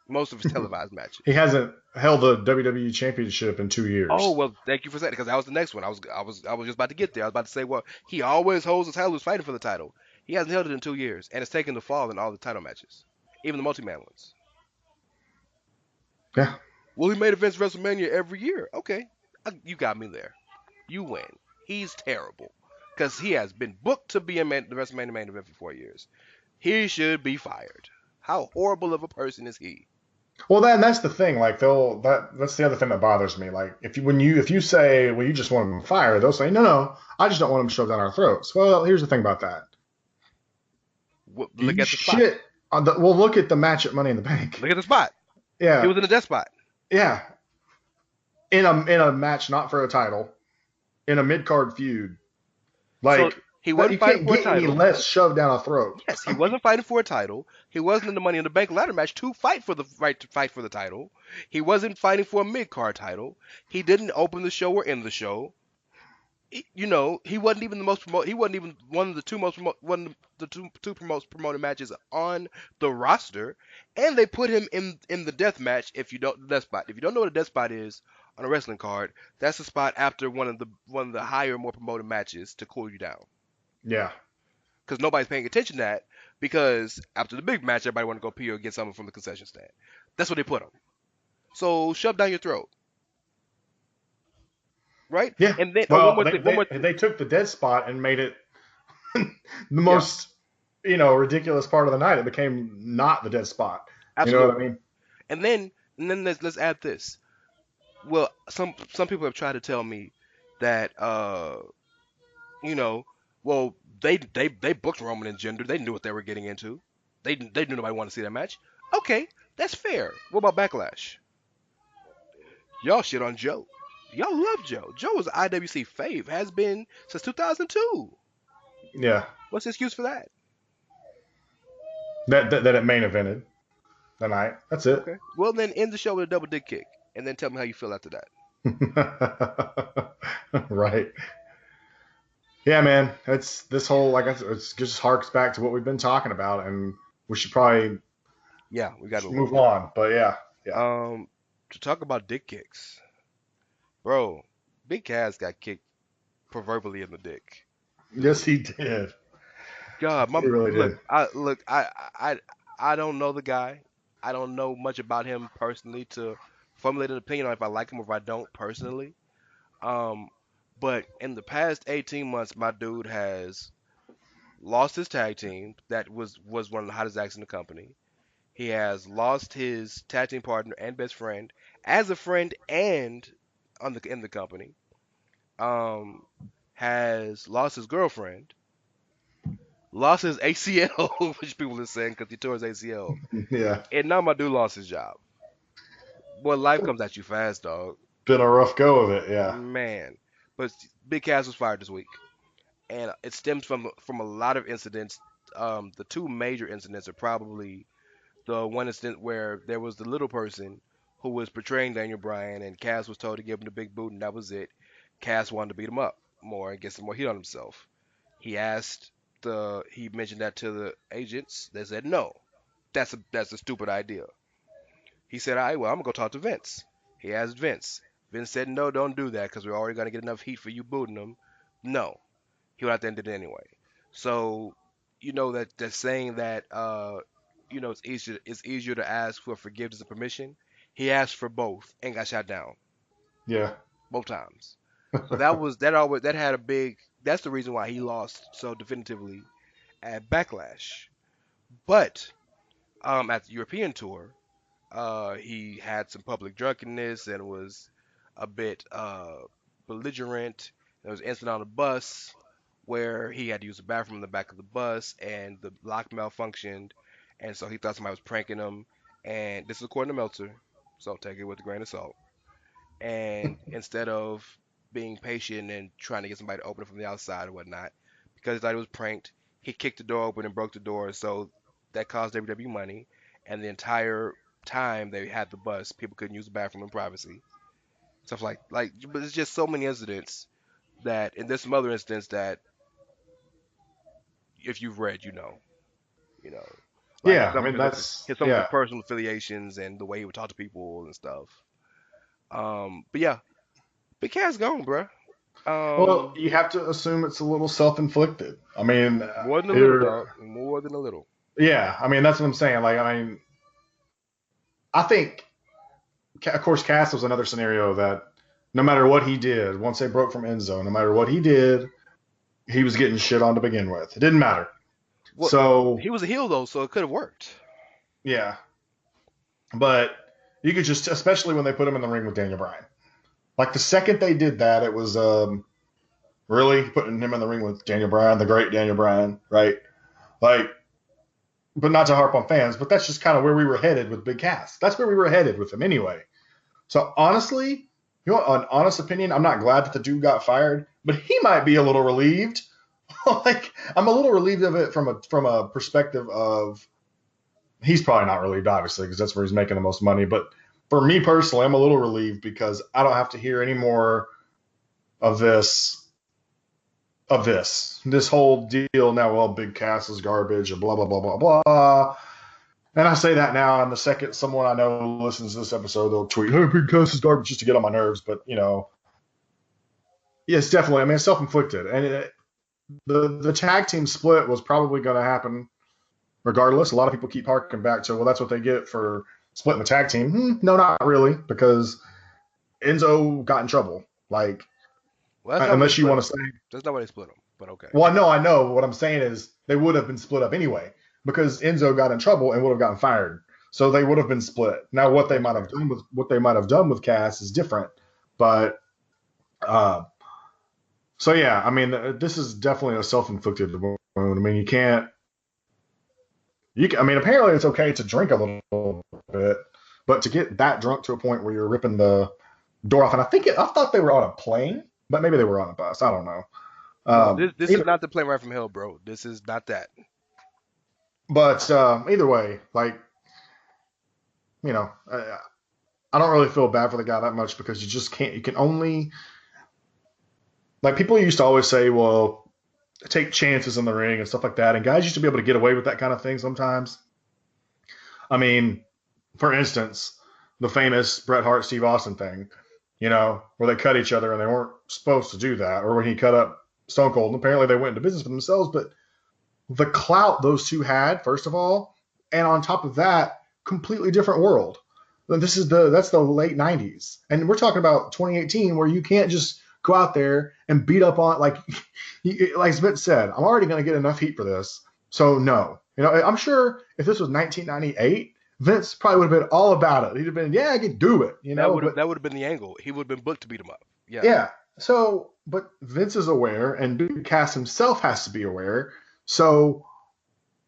most of his televised he matches. hasn't held the WWE Championship in 2 years. Oh well, thank you for saying it, because that was the next one. I was just about to get there. I was about to say, well, he always holds his title. He's fighting for the title. He hasn't held it in 2 years, and it's taken the fall in all the title matches, even the multi-man ones. Yeah. Well, he made events WrestleMania every year. Okay, you got me there. You win. He's terrible because he has been booked to be in the WrestleMania main event for 4 years. He should be fired. How horrible of a person is he? Well, that's the thing. Like that's the other thing that bothers me. Like if you say, well, you just want them fired, they'll say, no, I just don't want them shoved down our throats. Well, here's the thing about that. Look You at the spot. shit on well, look at the match at Money in the Bank. Look at the spot. He Yeah, was in a death spot. yeah. In a match not for a title, in a mid card feud, So like he that, wasn't you fighting can't for a get any title. less shoved down a throat. Yes, he wasn't fighting for a title. He wasn't in the Money in the Bank ladder match to fight for the right to fight for the title. He wasn't fighting for a mid card title. He didn't open the show or end the show. He wasn't even the most promoted. He wasn't even one of the two most one of the two most promoted matches on the roster, and they put him in the death match. If you don't the death spot, if you don't know what a death spot is on a wrestling card, that's the spot after one of the higher, more promoted matches to cool you down. Yeah, Because nobody's paying attention to that. Because after the big match, everybody want to go pee or get something from the concession stand. That's what they put him. So shove down your throat, right? yeah. And then one Well, more thing. One more thing. they took the dead spot and made it the Yeah, most ridiculous part of the night. It became not the dead spot. You know what I absolutely. mean? And then let's add this. Well, some people have tried to tell me that you know, Well, they booked Roman and Jinder. They knew what they were getting into. They knew nobody wanted to see that match. Okay, that's fair. What about Backlash? Y'all shit on Joe. Y'all love Joe. Joe was an IWC fave. Has been since 2002. Yeah. What's the excuse for that? That it main evented the night. That's it. Okay. Well, then end the show with a double dick kick, and then tell me how you feel after that. Right. Yeah, man. It's this whole like it just harks back to what we've been talking about, and we should probably We got to move on. But yeah. To talk about dick kicks, bro. Big Cass got kicked proverbially in the dick. Yes, he did. God, He really did. I don't know the guy. I don't know much about him personally to formulate an opinion on if I like him or if I don't personally. Um, but in the past 18 months, my dude has lost his tag team. That was one of the hottest acts in the company. He has lost his tag team partner and best friend as a friend and in the company. Um, has lost his girlfriend, lost his ACL, which people are saying because he tore his ACL, Yeah. and now my dude lost his job. Boy, life comes at you fast, dog. Been a rough go of it. Yeah. Man. But Big Cass was fired this week, and it stems from a lot of incidents. The two major incidents are probably the one incident where there was the little person who was portraying Daniel Bryan, and Cass was told to give him the big boot, and that was it. Cass wanted to beat him up more and get some more heat on himself. He mentioned that to the agents. They said no, that's a stupid idea. He said, all right, well, I'm gonna go talk to Vince. He asked Vince. Vince said, no, don't do that because we're already gonna get enough heat for you booting him. No, he went out there and did it anyway. So, that saying that it's easier to ask for forgiveness and permission. He asked for both and got shot down Yeah. both times. So that had a big. That's the reason why he lost so definitively at Backlash. But at the European tour, he had some public drunkenness and was a bit belligerent. There was an incident on the bus where he had to use the bathroom in the back of the bus and the lock malfunctioned, and so he thought somebody was pranking him. And this is according to Meltzer, so take it with a grain of salt. And instead of being patient and trying to get somebody to open it from the outside or whatnot, because he thought he was pranked, he kicked the door open and broke the door. So that cost WWE money, and the entire time they had the bus, people couldn't use the bathroom in privacy. Stuff but it's just so many incidents that, and there's some other incidents that if you've read, like Yeah. I some of mean, his personal affiliations and the way he would talk to people and stuff. But yeah, Big Cat's gone, bruh. Well, you have to assume it's a little self-inflicted. I mean, More than a little, dog. More than a little. Yeah. I mean, that's what I'm saying. Like, I mean, I think, of course, Cass was another scenario that no matter what he did, once they broke from Enzo, no matter what he did, he was getting shit on to begin with. It didn't matter. Well, so he was a heel though, so it could have worked. Yeah, but you could just, especially when they put him in the ring with Daniel Bryan, like the second they did that, it was really putting him in the ring with Daniel Bryan, the great Daniel Bryan, right? Like, but not to harp on fans, but that's just kind of where we were headed with Big Cass. That's where we were headed with him anyway. So honestly, an honest opinion, I'm not glad that the dude got fired, but he might be a little relieved. Like, I'm a little relieved of it from a perspective of, he's probably not relieved, obviously, because that's where he's making the most money. But for me personally, I'm a little relieved because I don't have to hear any more of this whole deal now. Well, Big Cass is garbage and blah, blah, blah, blah, blah. And I say that now, and the second someone I know listens to this episode, they'll tweet, hey, Big Cass is garbage, just to get on my nerves. But, yeah, it's definitely, I mean, it's self-inflicted. And the tag team split was probably going to happen regardless. A lot of people keep harking back to, well, that's what they get for splitting the tag team. No, not really, because Enzo got in trouble. Like, unless you want to say. That's not why they split them, but okay. Well, no, I know. What I'm saying is they would have been split up anyway because Enzo got in trouble and would have gotten fired. So they would have been split. Now, what they might have done with Cass is different. But So yeah, I mean, this is definitely a self-inflicted wound. I mean, you can't. I mean, apparently it's okay to drink a little bit, but to get that drunk to a point where you're ripping the door off, and I thought they were on a plane, but maybe they were on a bus. I don't know. No, this is Either, not the plane ride from hell, bro. This is not that. but either way, like you know, I don't really feel bad for the guy that much because you just can't. You can only like people used to always say, well, take chances in the ring and stuff like that, and guys used to be able to get away with that kind of thing sometimes. I mean, for instance, the famous Bret Hart Steve Austin thing, where they cut each other and they weren't supposed to do that, or when he cut up Stone Cold, and apparently they went into business for themselves, but the clout those two had, first of all, and on top of that, completely different world. That's the late 90s. And we're talking about 2018 where you can't just go out there and beat up on like Smith said, I'm already going to get enough heat for this. So no. I'm sure if this was 1998, Vince probably would have been all about it. He'd have been, yeah, I can do it, That would have been the angle. He would have been booked to beat him up. Yeah. Yeah. So, but Vince is aware, and Big Cass himself has to be aware. So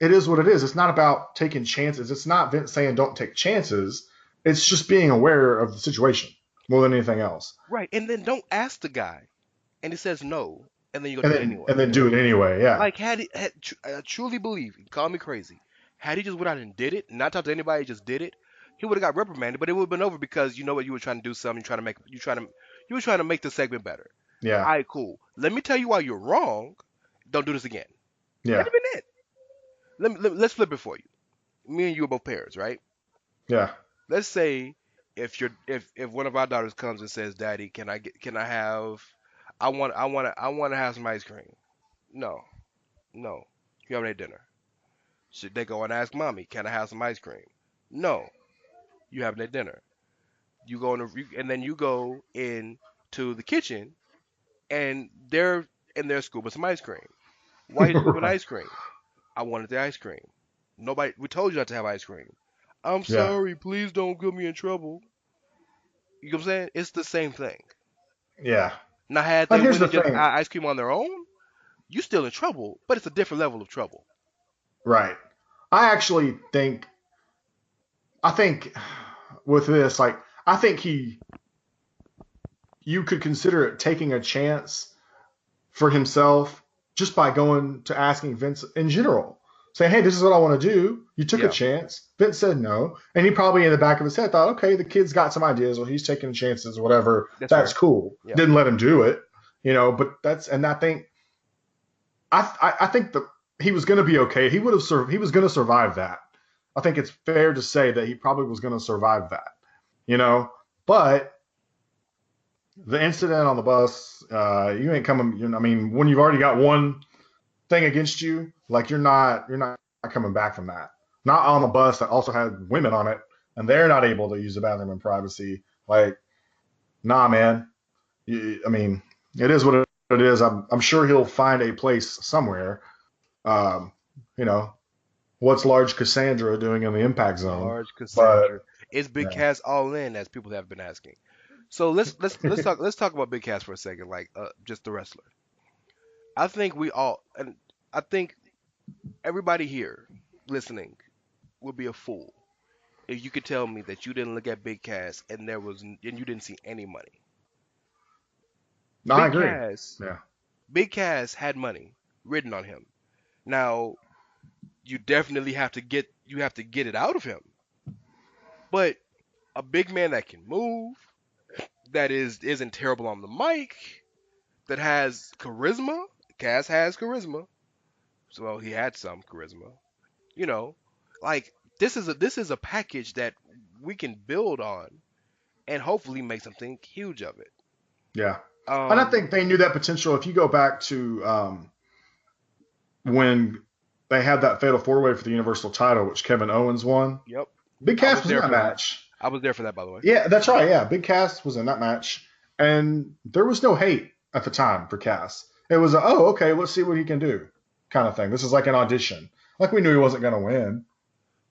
it is what it is. It's not about taking chances. It's not Vince saying don't take chances. It's just being aware of the situation more than anything else. Right. And then don't ask the guy, and he says no, and then you go And do it then anyway. and then do it anyway. Yeah. Like I truly believe, call me crazy, had he just went out and did it, not talked to anybody, just did it, he would have got reprimanded, but it would have been over because you know what, you were trying to do something, you were trying to make the segment better. Yeah. All right, cool. Let me tell you why you're wrong. Don't do this again. Yeah. That'd have been it. Let's flip it for you. Me and you are both parents, right? Yeah. Let's say if one of our daughters comes and says, "Daddy, I want to have some ice cream." No, no, you haven't had dinner. Should they go and ask mommy, "Can I have some ice cream?" No, you haven't had dinner. And then you go into the kitchen and they're in their scooping some ice cream. Why are you scooping Right. ice cream? I wanted the ice cream. Nobody, we told you not to have ice cream. I'm Yeah. sorry, please don't get me in trouble. You know what I'm saying? It's the same thing. Yeah. Now, had But they here's went the and just thing. got ice cream on their own, you still in trouble, but it's a different level of trouble. Right. I think with this, like, I think you could consider it taking a chance for himself just by going to asking Vince in general. Saying, hey, this is what I want to do. You took a Yeah, chance. Vince said no. And he probably in the back of his head thought, okay, the kid's got some ideas, or he's taking chances, or whatever. that's That's fair. cool. Yeah, Didn't let him do it. But I think I think that he was gonna be okay. He was gonna survive that. I think it's fair to say that he probably was gonna survive that. You know, but the incident on the bus, you ain't coming. I mean, when you've already got one thing against you, like you're not coming back from that. Not on the bus that also had women on it, and they're not able to use the bathroom in privacy. Like, nah, man. I mean, it is what it is. I'm sure he'll find a place somewhere. Um, you know, what's Large Cassandra doing in the Impact Zone? large But Cassandra. Is Big yeah, Cass all in, as people have been asking? So let's talk about Big Cass for a second, like just the wrestler. I think we all, and I think everybody here listening would be a fool if you could tell me that you didn't look at Big Cass and you didn't see any money. no, I Big agree. Cass, Yeah, Big Cass had money written on him. Now you definitely have to get it out of him. But a big man that can move, that isn't terrible on the mic, that has charisma. Cass has charisma, so well, he had some charisma. You know, like this is a package that we can build on and hopefully make something huge of it. yeah. And I Um, think they knew that potential. If you go back to when they had that fatal four way for the Universal title, which Kevin Owens won, yep, Big I Cass was was in there that for that. match. I was there for that, by the way. Yeah, that's right. Yeah, Big Cass was in that match, and there was no hate at the time for Cass. It was oh, okay, let's see what he can do, kind of thing. This is like an audition. Like we knew he wasn't going to win,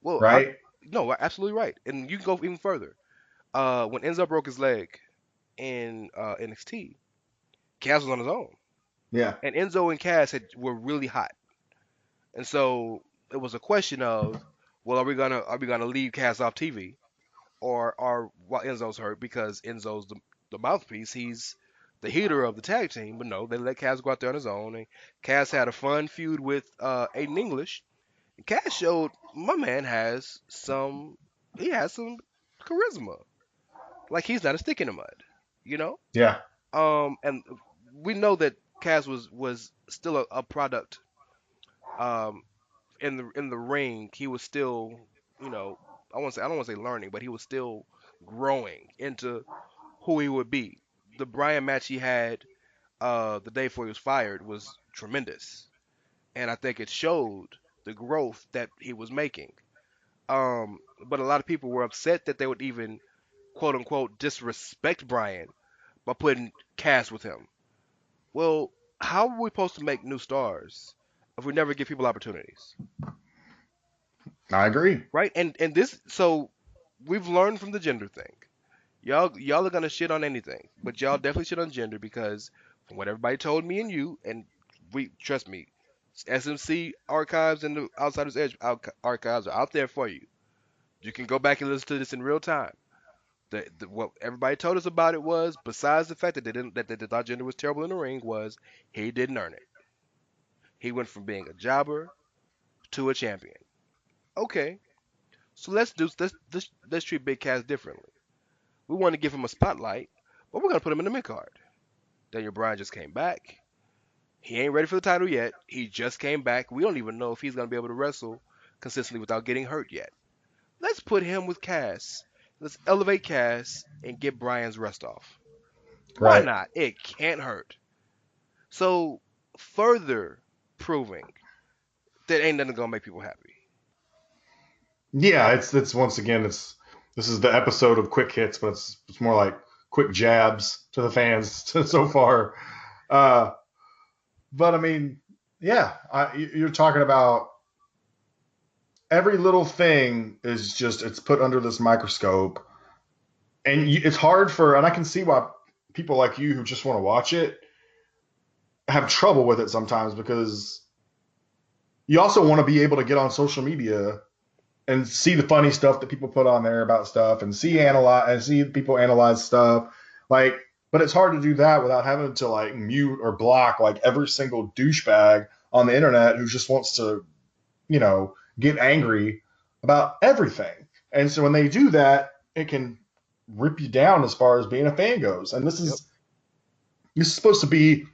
Well, right? no, absolutely right, and you can go even further. When Enzo broke his leg in NXT, Cass was on his own. Yeah. and Enzo and Cass were really hot, and so it was a question of, well, are we gonna leave Cass off TV, or while Enzo's hurt because Enzo's the mouthpiece, he's the heater of the tag team, but no, they let Cass go out there on his own, and Cass had a fun feud with Aiden English. And Cass showed my man he has some charisma, like he's not a stick in the mud, you know. Yeah. And we know that Cass was still a product. Um, in the ring, he was still, you know, I don't want to say learning, but he was still growing into who he would be. The Bryan match he had the day before he was fired was tremendous, and I think it showed the growth that he was making. But a lot of people were upset that they would even quote unquote disrespect Bryan by putting Cass with him. Well, how are we supposed to make new stars if we never give people opportunities? I agree. Right? And this, so we've learned from the gender thing. Y'all are gonna shit on anything, but y'all definitely shit on gender because from what everybody told me and you, and we trust me, SMC archives and the Outsiders Edge archives are out there for you. You can go back and listen to this in real time. What everybody told us about it was, besides the fact that they thought gender was terrible in the ring, was he didn't earn it. He went from being a jobber to a champion. Okay, so let's treat Big Cass differently. We want to give him a spotlight, but we're gonna put him in the mid card. Daniel Bryan just came back. He ain't ready for the title yet. He just came back. We don't even know if he's gonna be able to wrestle consistently without getting hurt yet. Let's put him with Cass. Let's elevate Cass and get Bryan's rest off. Why Right. not? It can't hurt. So further proving that ain't nothing gonna make people happy. Yeah. It's once again, this is the episode of quick hits, but it's more like quick jabs to the fans so far. Uh, but I mean, yeah, you're talking about every little thing is just it's put under this microscope, and it's hard for, and I can see why people like you who just want to watch it have trouble with it sometimes because you also want to be able to get on social media and see the funny stuff that people put on there about stuff and see people analyze stuff like, but it's hard to do that without having to like mute or block like every single douchebag on the internet who just wants to, get angry about everything. And so when they do that, it can rip you down as far as being a fan goes. And this Yep. is supposed to be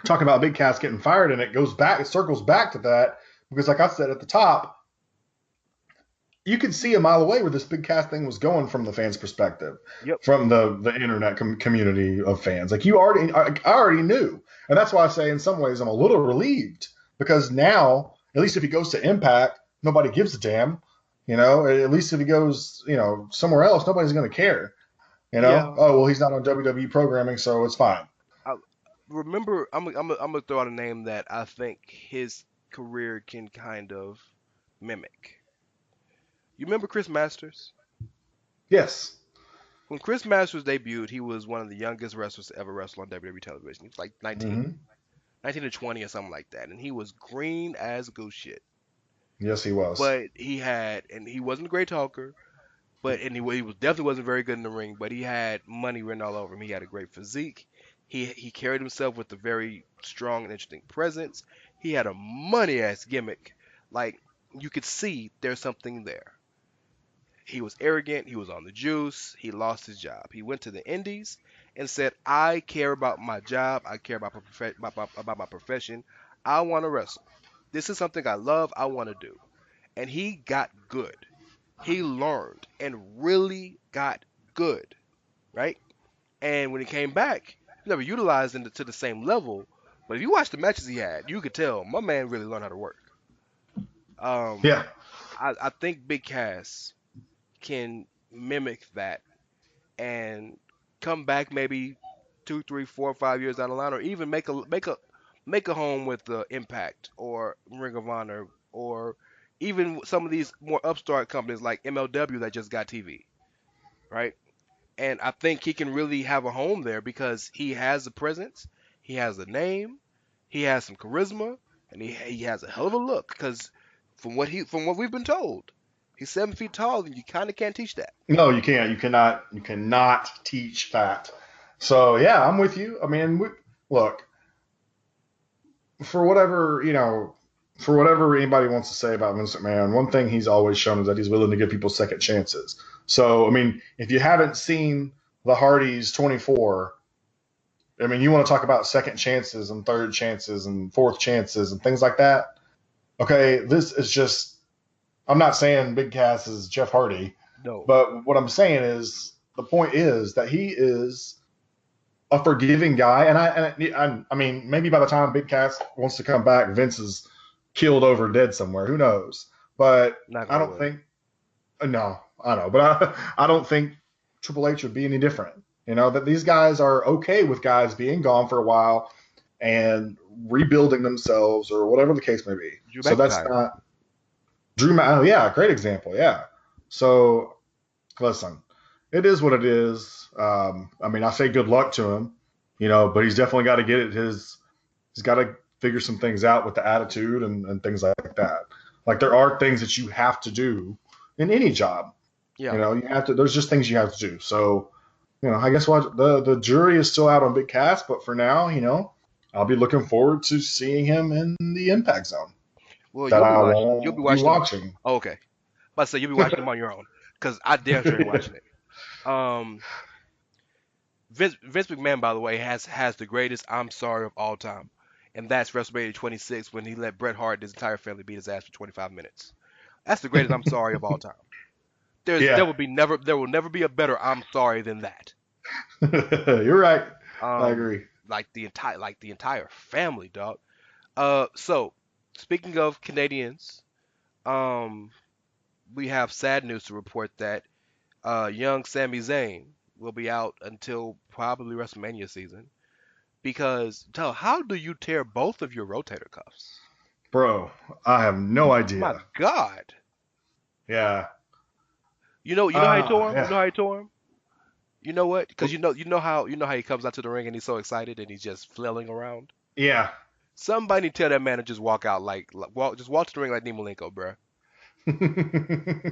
talking about Big Cass getting fired, and it circles back to that because, like I said at the top, you could see a mile away where this Big Cass thing was going from the fans' perspective, Yep. from the internet community of fans. Like I already knew, and that's why I say in some ways I'm a little relieved because now, at least if he goes to Impact, nobody gives a damn. At least if he goes, somewhere else, nobody's going to care. Yeah. Oh well, he's not on WWE programming, so it's fine. I remember. I'm gonna throw out a name that I think his career can kind of mimic. You remember Chris Masters? Yes. When Chris Masters debuted, he was one of the youngest wrestlers to ever wrestle on WWE television. He was like 19, Hmm. 19 to 20 or something like that, and he was green as goose shit. Yes, he was. But he wasn't a great talker, he was definitely wasn't very good in the ring. But he had money written all over him. He had a great physique. He carried himself with a very strong and interesting presence. He had a money ass gimmick, like you could see there's something there. He was arrogant. He was on the juice. He lost his job. He went to the Indies and said, "I care about my job. I care about about my profession. I want to wrestle. This is something I love. I want to do." And he got good. He learned and really got good, right? And when he came back, he never utilized it to the same level. But if you watch the matches he had, you could tell my man really learned how to work. Um, Yeah. I think Big Cass can mimic that and come back maybe 2, 3, 4, 5 years down the line, or even make a home with the Impact or Ring of Honor, or even some of these more upstart companies like MLW that just got TV, right? And I think he can really have a home there because he has the presence, he has the name, He has some charisma, and he has a hell of a look. Because from what we've been told, he's 7 feet tall, and you kind of can't teach that. No, you can't. You cannot teach that. So yeah, I'm with you. I mean, look, for whatever for whatever anybody wants to say about Vince McMahon, one thing he's always shown is that he's willing to give people second chances. So I mean, if you haven't seen the Hardys 24, I mean, you want to talk about second chances and third chances and fourth chances and things like that. Okay, this is just. I'm not saying Big Cass is Jeff Hardy. No. But what I'm saying is, the point is that he is a forgiving guy, and I mean, maybe by the time Big Cass wants to come back, Vince is killed over dead somewhere. Who knows? But I don't think. No, I know, but I don't think Triple H would be any different. That these guys are okay with guys being gone for a while and rebuilding themselves or whatever the case may be. So that's not Drew. Oh yeah, great example. Yeah. So listen, it is what it is. I mean, I say good luck to him, but he's definitely got to get it. He's got to figure some things out with the attitude and things like that. Like there are things that you have to do in any job. Yeah. You have to. There's just things you have to do. So, I guess what the jury is still out on Big Cass, but for now, I'll be looking forward to seeing him in the Impact Zone. Well, you'll be watching. Oh, okay. But say you'll be watching him on your own, because I damn sure ain't watching it. Vince McMahon, by the way, has the greatest "I'm sorry" of all time, and that's WrestleMania 26 when he let Bret Hart and his entire family beat his ass for 25 minutes. That's the greatest "I'm sorry" of all time. There will never be a better "I'm sorry" than that. You're right. I agree. Like the entire family, dog. So speaking of Canadians, we have sad news to report that young Sami Zayn will be out until probably WrestleMania season. Because how do you tear both of your rotator cuffs? Bro, I have no idea. My God. Yeah. You know how he tore him? Yeah. You know how he tore him? You know what? Because you know how he comes out to the ring and he's so excited and he's just flailing around. Yeah. Somebody tell that man to just walk out just walk to the ring like Malenko, bro.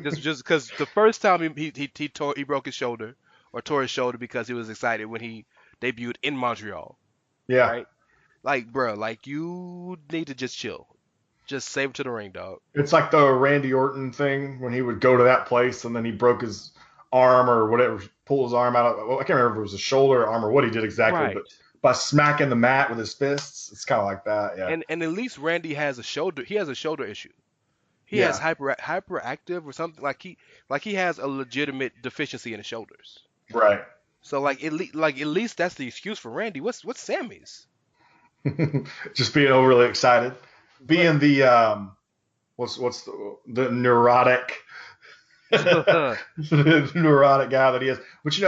just because the first time he broke his shoulder or tore his shoulder because he was excited when he debuted in Montreal. Yeah. Right? Like, bro, like you need to just chill. Just save it to the ring, dog. It's like the Randy Orton thing when he would go to that place and then he broke his arm or whatever, pull his arm out. I can't remember if it was a shoulder, arm, or what he did exactly, right. But by smacking the mat with his fists, it's kind of like that. Yeah. And at least Randy has a shoulder. He has a shoulder issue. He has hyperactive or something like he has a legitimate deficiency in his shoulders. Right. So at least that's the excuse for Randy. What's Sammy's? Just being overly excited, being the what's the neurotic the neurotic guy that he is. But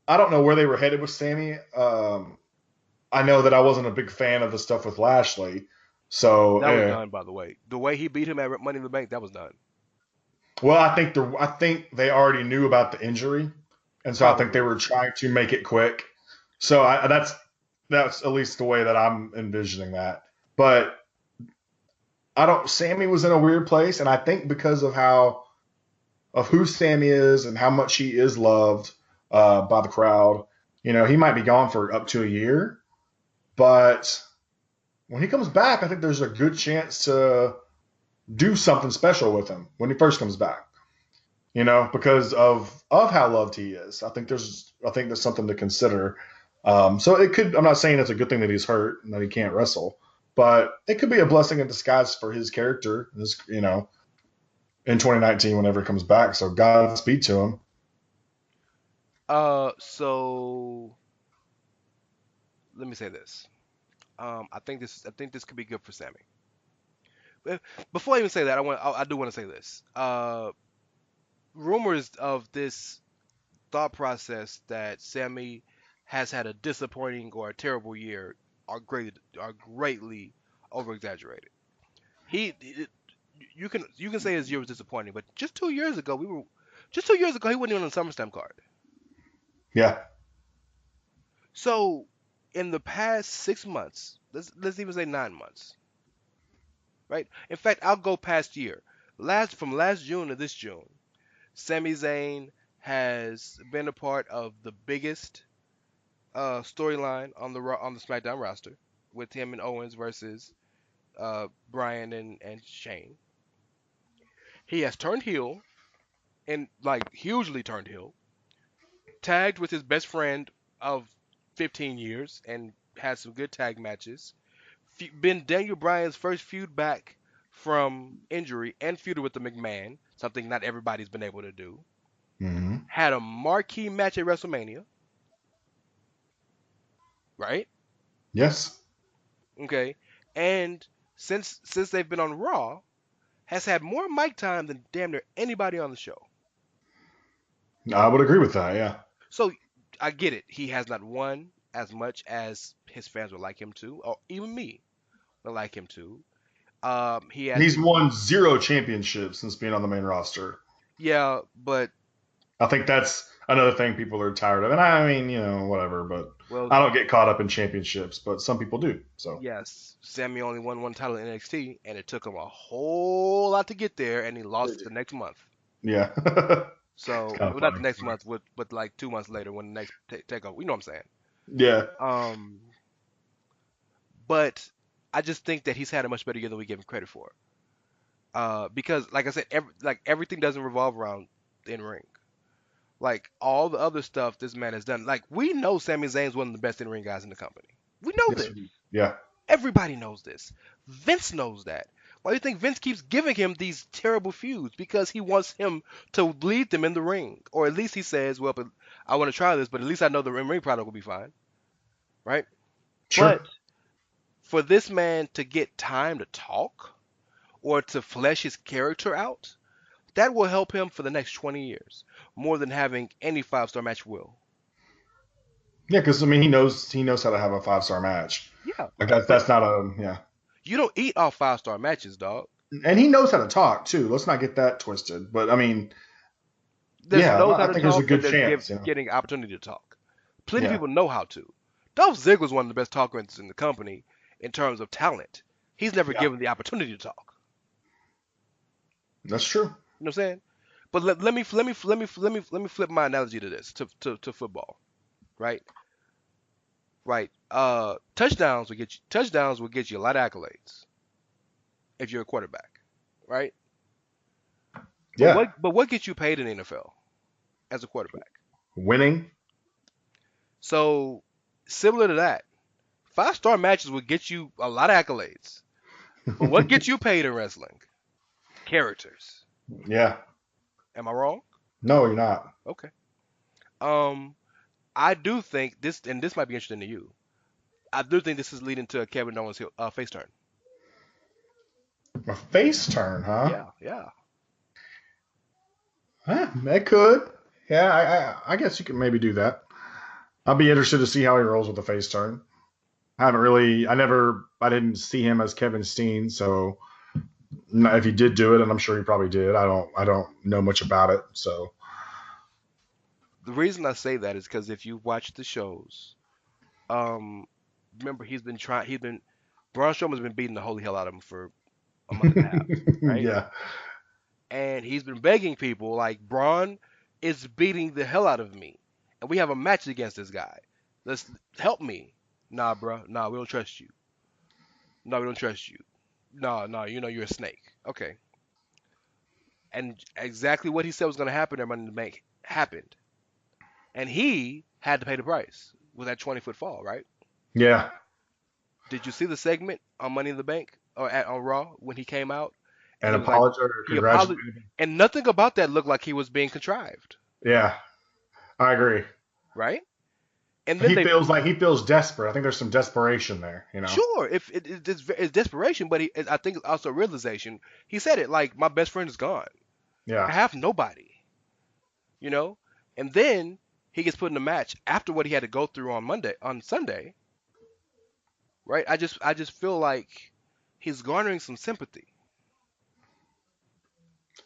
I don't know where they were headed with Sami. I know that I wasn't a big fan of the stuff with Lashley. So that was done, by the way. The way he beat him at Money in the Bank, that was done. Well, I think they already knew about the injury, and so I think they were trying to make it quick. So that's at least the way that I'm envisioning that. But Sami was in a weird place, and I think because of who Sami is and how much he is loved by the crowd, he might be gone for up to a year. But when he comes back, I think there's a good chance to do something special with him when he first comes back. Because of how loved he is. I think there's something to consider. So it could. I'm not saying it's a good thing that he's hurt and that he can't wrestle, but it could be a blessing in disguise for his character. In 2019 whenever he comes back. So Godspeed to him. So let me say this. I think this could be good for Sami. Before I even say that, I do want to say this. Rumors of this thought process that Sami has had a disappointing or a terrible year are greatly over exaggerated. You can say his year was disappointing, but just 2 years ago he wasn't even on the SummerSlam card. Yeah. So in the past 6 months, let's even say 9 months, right? In fact, I'll go past year. From last June to this June, Sami Zayn has been a part of the biggest storyline on the SmackDown roster with him and Owens versus Bryan and Shane. He has turned heel and like hugely turned heel, tagged with his best friend of 15 years and had some good tag matches. Been Daniel Bryan's first feud back from injury and feuded with the McMahon, something not everybody's been able to do. Mm-hmm. Had a marquee match at WrestleMania, right? Yes. Okay. And since they've been on Raw, has had more mic time than damn near anybody on the show. I would agree with that. Yeah. So I get it. He has not won as much as his fans would like him to, or even me would like him to. He has, He's won 0 championships since being on the main roster. yeah, but I think that's another thing people are tired of. And I mean, whatever, but well, I don't get caught up in championships, but some people do. So yes, Sammy only won one title in NXT, and it took him a whole lot to get there, and he lost it the next month. yeah. So It's kinda well, not the funny. next month, but like 2 months later when the next takeover. You know what I'm saying? Yeah. But I just think that he's had a much better year than we give him credit for. Because like I said, everything doesn't revolve around the in ring. Like all the other stuff this man has done. Like we know Sami Zayn's one of the best in ring guys in the company. We know Yes, this. yeah. Everybody knows this. Vince knows that. Why do you think Vince keeps giving him these terrible feuds? Because he wants him to lead them in the ring. Or at least he says, well, but I want to try this, but at least I know the in-ring product will be fine. Right? Sure. But for this man to get time to talk or to flesh his character out, that will help him for the next 20 years. More than having any 5-star match will. Yeah, because I mean, he knows how to have a 5-star match. Yeah. Like But that's not a yeah. you don't eat off 5-star matches, dog. And he knows how to talk too. Let's not get that twisted. But I mean, There's yeah, knows how I to think there's a talk and good there's chance. getting opportunity to talk. Plenty of Yeah. people know how to. Dolph Ziggler's one of the best talkers in the company in terms of talent. He's never Yeah. given the opportunity to talk. That's true. You know what I'm saying? But let me flip my analogy to this to football, right? Right. Touchdowns will get you a lot of accolades if you're a quarterback, right? Yeah. But what gets you paid in the NFL as a quarterback? Winning. So similar to that, 5-star matches will get you a lot of accolades. But what gets you paid in wrestling? Characters. Yeah. Am I wrong? No, you're not. Okay. I do think this, and this might be interesting to you. I do think this is leading to a Kevin Owens face turn. A face turn, huh? Yeah. That could. Yeah, I guess you could maybe do that. I'll be interested to see how he rolls with the face turn. I didn't see him as Kevin Steen, so if he did do it, and I'm sure he probably did, I don't know much about it, so. The reason I say that is because if you watch the shows, remember Braun Strowman's been beating the holy hell out of him for a month and a half, right? Yeah. And he's been begging people like, Braun is beating the hell out of me, and we have a match against this guy. Let's help me. Nah, bro. Nah, we don't trust you. No, we don't trust you. No, you know you're a snake. Okay. And exactly what he said was going to happen at Money in the Bank happened. And he had to pay the price with that 20-foot fall, right? Yeah. Did you see the segment on Money in the Bank or on Raw when he came out? And he was like, congratulated. And nothing about that looked like he was being contrived, Yeah, I agree. right? And then He feels desperate. I think there's some desperation there, Sure, if it's desperation, but I think it's also realization. He said it like, my best friend is gone. Yeah. I have nobody, And then he gets put in a match after what he had to go through on Sunday, right? I just feel like he's garnering some sympathy.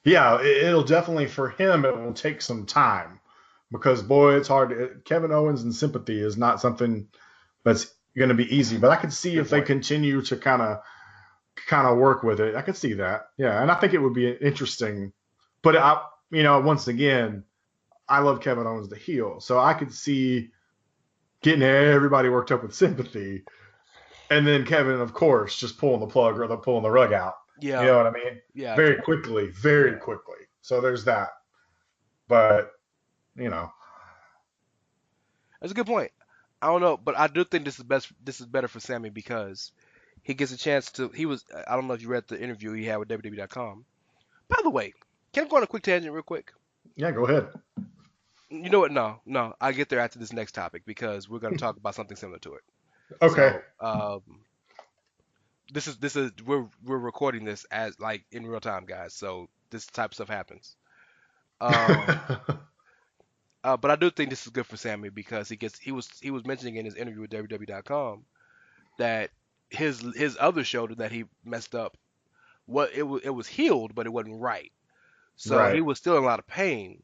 Yeah, it'll definitely, for him, it will take some time because, boy, it's hard. Kevin Owens and sympathy is not something that's going to be easy. But I could see if they continue to kind of work with it. I could see that. Yeah, and I think it would be interesting. But once again, I love Kevin Owens the heel, so I could see getting everybody worked up with sympathy, and then Kevin, of course, just pulling the plug or pulling the rug out. Yeah. You know what I mean? Yeah. Very quickly. So there's that. But, That's a good point. I don't know, but I do think this is better for Sami because he gets a chance to. I don't know if you read the interview he had with WWE.com. By the way, can I go on a quick tangent real quick? Yeah, go ahead. You know what? No. I'll get there after this next topic because we're going to talk about something similar to it. Okay. So, this is we're recording this as like in real time, guys. So this type of stuff happens. But I do think this is good for Sami because he was mentioning in his interview with WWE.com that his other shoulder that he messed up, it was healed, but it wasn't right. So he was still in a lot of pain.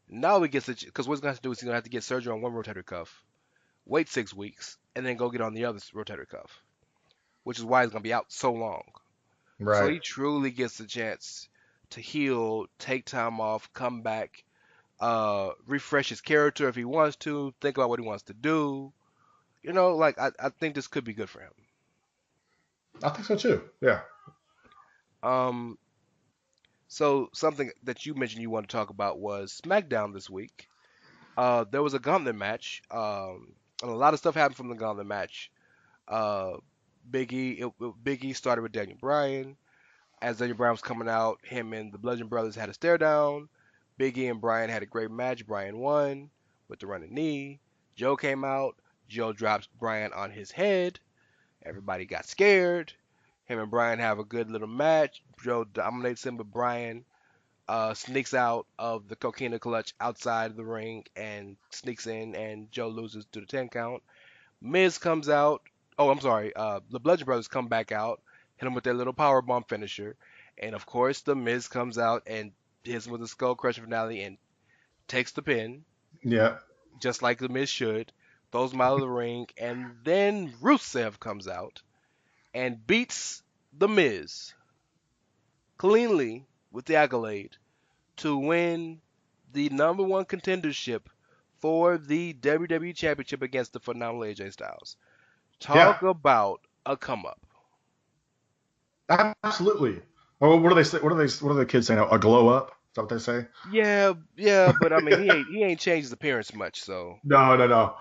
Now he gets it because what he's going to have to do is he's going to have to get surgery on one rotator cuff, wait 6 weeks, and then go get on the other rotator cuff, which is why he's going to be out so long. Right. So he truly gets the chance to heal, take time off, come back, refresh his character if he wants to, think about what he wants to do. I think this could be good for him. I think so too. Yeah. So something that you mentioned you want to talk about was SmackDown this week. There was a gauntlet match. And a lot of stuff happened from the gauntlet match. Big E started with Daniel Bryan. As Daniel Bryan was coming out, him and the Bludgeon Brothers had a stare down. Big E and Bryan had a great match. Bryan won with the running knee. Joe came out. Joe drops Bryan on his head. Everybody got scared. Him and Bryan have a good little match. Joe dominates him, but Bryan sneaks out of the coquina clutch outside the ring and sneaks in, and Joe loses to the 10 count. Miz comes out. Oh, I'm sorry. The Bludgeon Brothers come back out, hit him with their little powerbomb finisher, and of course the Miz comes out and hits him with a skull crusher finale and takes the pin. Yeah. Just like the Miz should. Throws him out of the ring, and then Rusev comes out and beats the Miz cleanly with the accolade to win the number one contendership for the WWE Championship against the phenomenal AJ Styles. Talk about a come up. Absolutely. Well, what do they say? What do the kids say now? A glow up? Is that what they say? Yeah, but I mean he ain't changed his appearance much, so. No.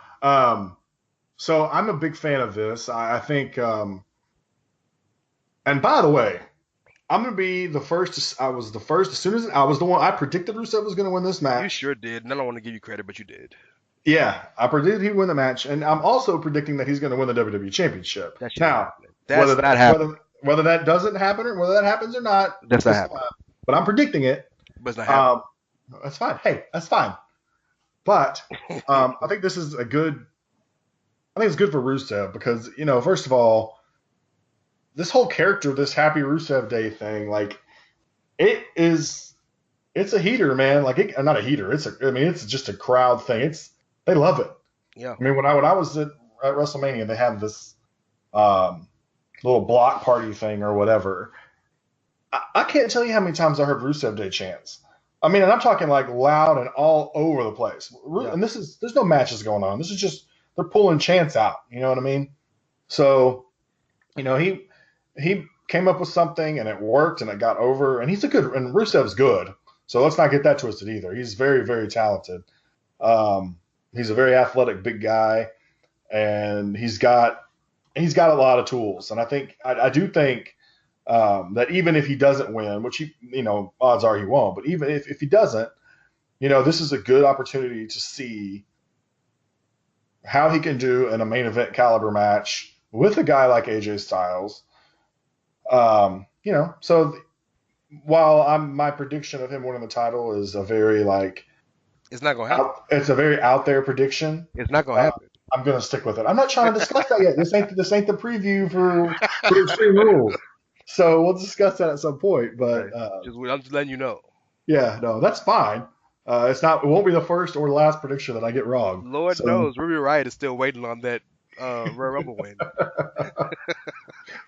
So I'm a big fan of this. I think and by the way, I'm gonna be the first. I was the first. As soon as I was the one, I predicted Rusev was gonna win this match. You sure did. And I don't want to give you credit, but you did. Yeah, I predicted he'd win the match, and I'm also predicting that he's gonna win the WWE Championship. Whether that doesn't happen or whether that happens or not, that's not happening. But I'm predicting it. But it's not happening. That's fine. Hey, that's fine. But I think this is a good. I think it's good for Rusev because first of all, this whole character, this Happy Rusev Day thing, like it's a heater, man. Like not a heater. It's just a crowd thing. They love it. Yeah. I mean, when I was at WrestleMania, they had this little block party thing or whatever. I can't tell you how many times I heard Rusev Day chants. I mean, and I'm talking like loud and all over the place. Yeah. And there's no matches going on. This is just they're pulling chants out. You know what I mean? So, he came up with something and it worked and it got over. And and Rusev's good. So let's not get that twisted either. He's very, very talented. He's a very athletic, big guy, and he's got a lot of tools. And I do think that even if he doesn't win, which odds are he won't, but even if he doesn't, this is a good opportunity to see how he can do in a main event caliber match with a guy like AJ Styles. So while my prediction of him winning the title is a very it's not gonna happen. It's a very out there prediction. It's not gonna happen. I'm gonna stick with it. I'm not trying to discuss that yet. This ain't the preview for Extreme Rules. So we'll discuss that at some point. But I'm just letting you know. Yeah, no, that's fine. It won't be the first or last prediction that I get wrong. Lord knows, Ruby Riott is still waiting on that Royal Rumble win.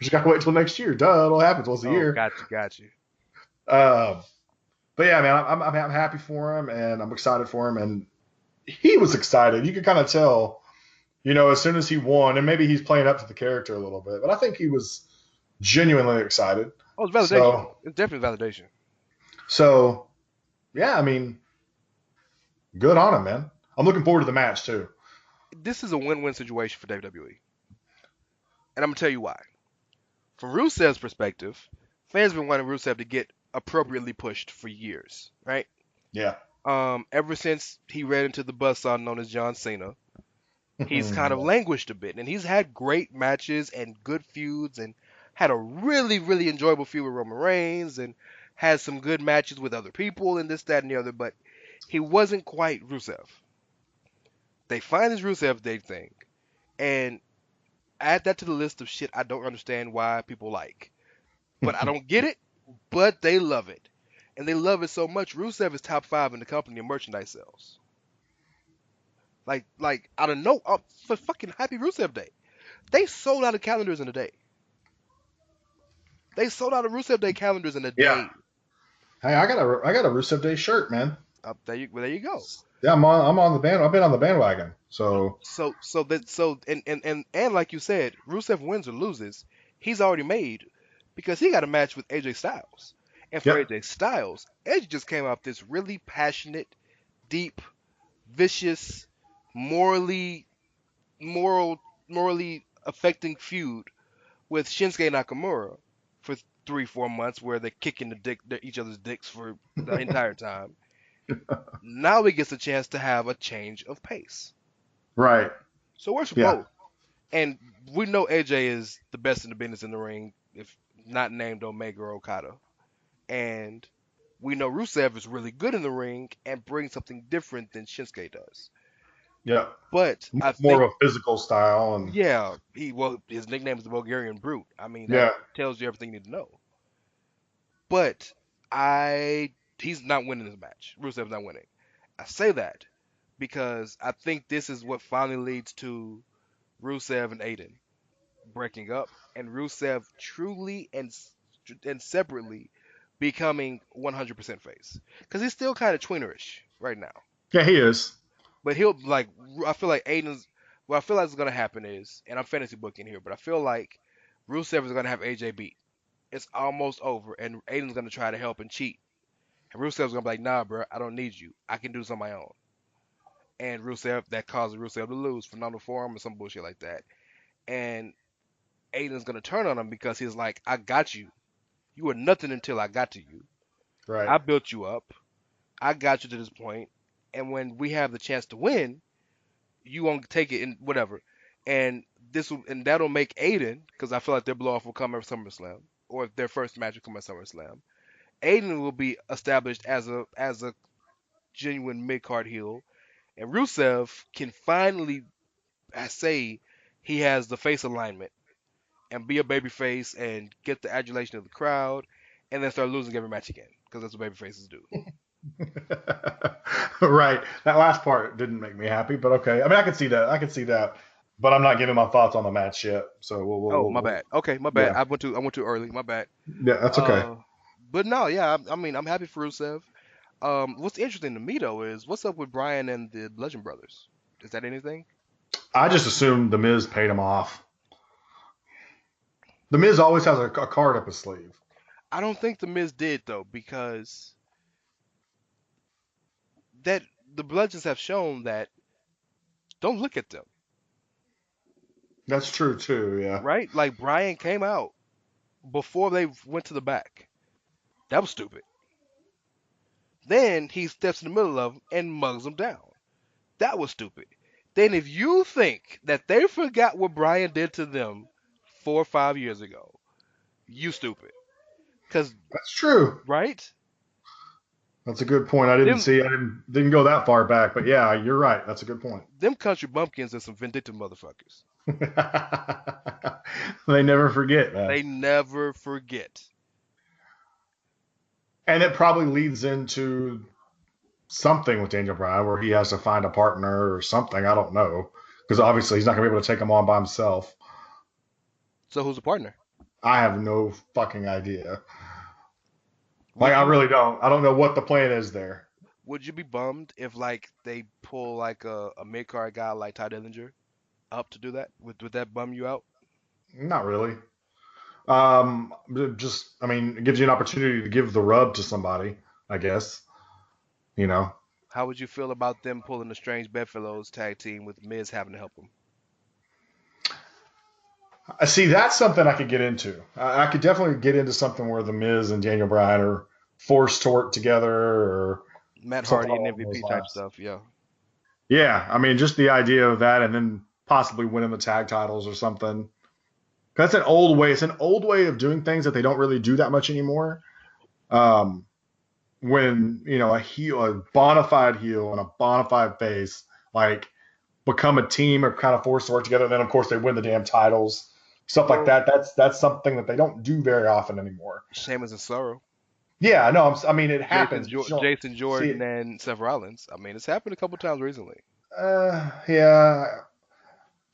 Just gotta wait till next year. Duh, it'll happen once a Oh, year. got you. Uh, but yeah, man, I'm happy for him, and I'm excited for him, and he was excited. You could kind of tell, as soon as he won, and maybe he's playing up to the character a little bit, but I think he was genuinely excited. Oh, it's validation. So, It's definitely validation. so yeah, I mean, good on him, man. I'm looking forward to the match too. This is a win-win situation for WWE, and I'm gonna tell you why. From Rusev's perspective, fans been wanting Rusev to get appropriately pushed for years, right? Yeah. Ever since he ran into the buzzsaw known as John Cena, he's kind of Yeah. languished a bit, and he's had great matches and good feuds, and had a really, really enjoyable feud with Roman Reigns, and had some good matches with other people, and this, that, and the other. But he wasn't quite Rusev. They find this Rusev Day thing, and add that to the list of shit I don't understand why people like. But I don't get it, but they love it. And they love it so much, Rusev is top 5 in the company in merchandise sales. Like I don't know, for fucking Happy Rusev Day. They sold out of calendars in a day. They sold out of Rusev Day calendars in a Yeah. day. Hey, I got a Rusev Day shirt, man. There you go. Yeah, I'm on the band. I've been on the bandwagon. So And like you said, Rusev wins or loses, he's already made because he got a match with AJ Styles. And for yep. AJ Styles, Edge just came out this really passionate, deep, vicious, morally moral morally affecting feud with Shinsuke Nakamura for 3-4 months where they're kicking each other's dicks for the entire time. Now he gets a chance to have a change of pace. Right. So it works for Yeah. both. And we know AJ is the best in the business in the ring, if not named Omega or Okada. And we know Rusev is really good in the ring and brings something different than Shinsuke does. Yeah. But I More think, of a physical style, and yeah, his nickname is the Bulgarian Brute. I mean, that yeah. tells you everything you need to know. But he's not winning this match. Rusev's not winning. I say that because I think this is what finally leads to Rusev and Aiden breaking up, and Rusev truly and separately becoming 100% face. Because he's still kind of tweenerish right now. Yeah, he is. But he'll like I feel like Aiden's what I feel like is gonna happen is, and I'm fantasy booking here, but I feel like Rusev is gonna have AJ beat. It's almost over, and Aiden's gonna try to help and cheat. And Rusev's gonna be like, nah, bro, I don't need you. I can do this on my own. And that causes Rusev to lose for non-form or some bullshit like that. And Aiden's gonna turn on him because he's like, I got you. You were nothing until I got to you. Right. I built you up. I got you to this point. And when we have the chance to win, you won't take it and whatever. And that'll make Aiden, because I feel like their blow off will come at SummerSlam, or their first match will come at SummerSlam. Aiden will be established as a genuine mid card heel, and Rusev can finally say he has the face alignment and be a baby face and get the adulation of the crowd, and then start losing every match again, because that's what baby faces do. Right. That last part didn't make me happy, but okay. I mean, I can see that. But I'm not giving my thoughts on the match yet. So My bad. Okay, my bad. Yeah. I went too early. My bad. Yeah, that's okay. But no, yeah. I mean, I'm happy for Rusev. What's interesting to me though is what's up with Bryan and the Legend Brothers? Is that anything? I just assumed the Miz paid him off. The Miz always has a card up his sleeve. I don't think the Miz did though, because that the Legends have shown that don't look at them, That's true too. Yeah. right? Like Bryan came out before they went to the back. That was stupid. Then he steps in the middle of them and mugs them down. That was stupid. Then if you think that they forgot what Bryan did to them 4 or 5 years ago, you stupid. Cause That's true. right? That's a good point. I didn't go that far back, but yeah, you're right. That's a good point. Them country bumpkins are some vindictive motherfuckers. They never forget, man. They never forget. And it probably leads into something with Daniel Bryan where he has to find a partner or something. I don't know. because obviously he's not going to be able to take them on by himself. So who's the partner? I have no fucking idea. Would I you really don't. I don't know what the plan is there. would you be bummed if like they pull like a mid card guy like Ty Dillinger up to do that? Would that bum you out? Not really. Just, I mean, it gives you an opportunity to give the rub to somebody, I guess. You know. How would you feel about them pulling the Strange Bedfellows tag team with Miz having to help them? I see. That's something I could get into. I could definitely get into something where the Miz and Daniel Bryan are forced to work together or Matt something Hardy and along those MVP type lines. stuff, yeah. Yeah, I mean, just the idea of that, and then possibly winning the tag titles or something. That's an old way. It's an old way of doing things that they don't really do that much anymore. Um, when a heel, a bona fide heel, and a bona fide face, like become a team or kind of forced to work together. Then of course they win the damn titles, stuff like Well, that. That's something that they don't do very often anymore. Sheamus and Sorrow, Yeah, no, I mean it happens, but you don't Jason see Jordan it. and Seth Rollins. I mean, it's happened a couple times recently. Yeah,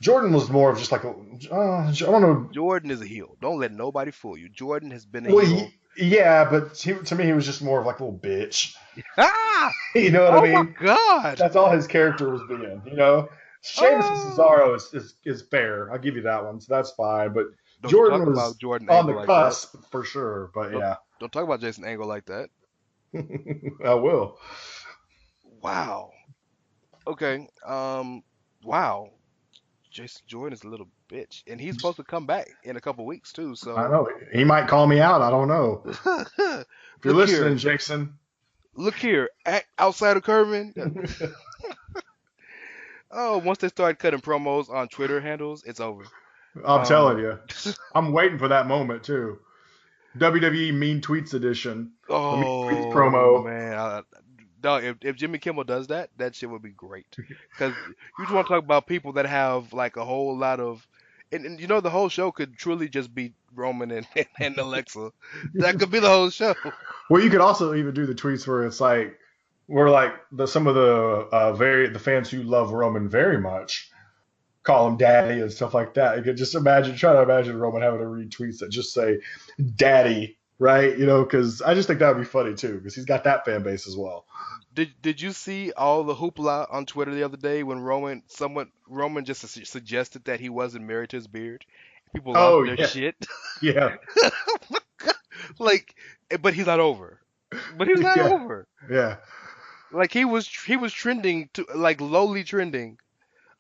Jordan was more of just like I don't know. Jordan is a heel. Don't let nobody fool you. Jordan has been a Well, heel. yeah, but to me he was just more of like a little bitch. Ah! You know what I Oh my mean? God! That's all his character was being. Sheamus and Oh! Cesaro is fair. I'll give you that one. So that's fine. But Don't you talk Jordan about was Jordan on Angle the like that. cusp for sure. But Don't yeah, don't talk about Jason Angle like that. I will. Wow. Okay. Wow. Jason Jordan is a little bitch, and he's supposed to come back in a couple weeks too. I So, know he might call me out. I don't know. If you're look listening, here, Jason, look here. Outside of Kerman. Oh, once they start cutting promos on Twitter handles, it's over. I'm telling Um. you, I'm waiting for that moment too. WWE Mean Tweets edition, the Mean Tweets Oh promo. man, dog, if Jimmy Kimmel does that, that shit would be great. Cause you just want to talk about people that have like a whole lot of, and the whole show could truly just be Roman and and Alexa. That could be the whole show. Well, you could also even do the tweets where it's like, where like some of the fans who love Roman very much call him daddy and stuff like that. You could just try to imagine Roman having to read tweets that just say daddy, right? Because I just think that would be funny too, because he's got that fan base as well. Did you see all the hoopla on Twitter the other day when Roman just suggested that he wasn't married to his beard? People lost Oh their yeah, shit. yeah, Like, but he's not over. But he's not yeah, over. yeah, Like he was trending to like lowly trending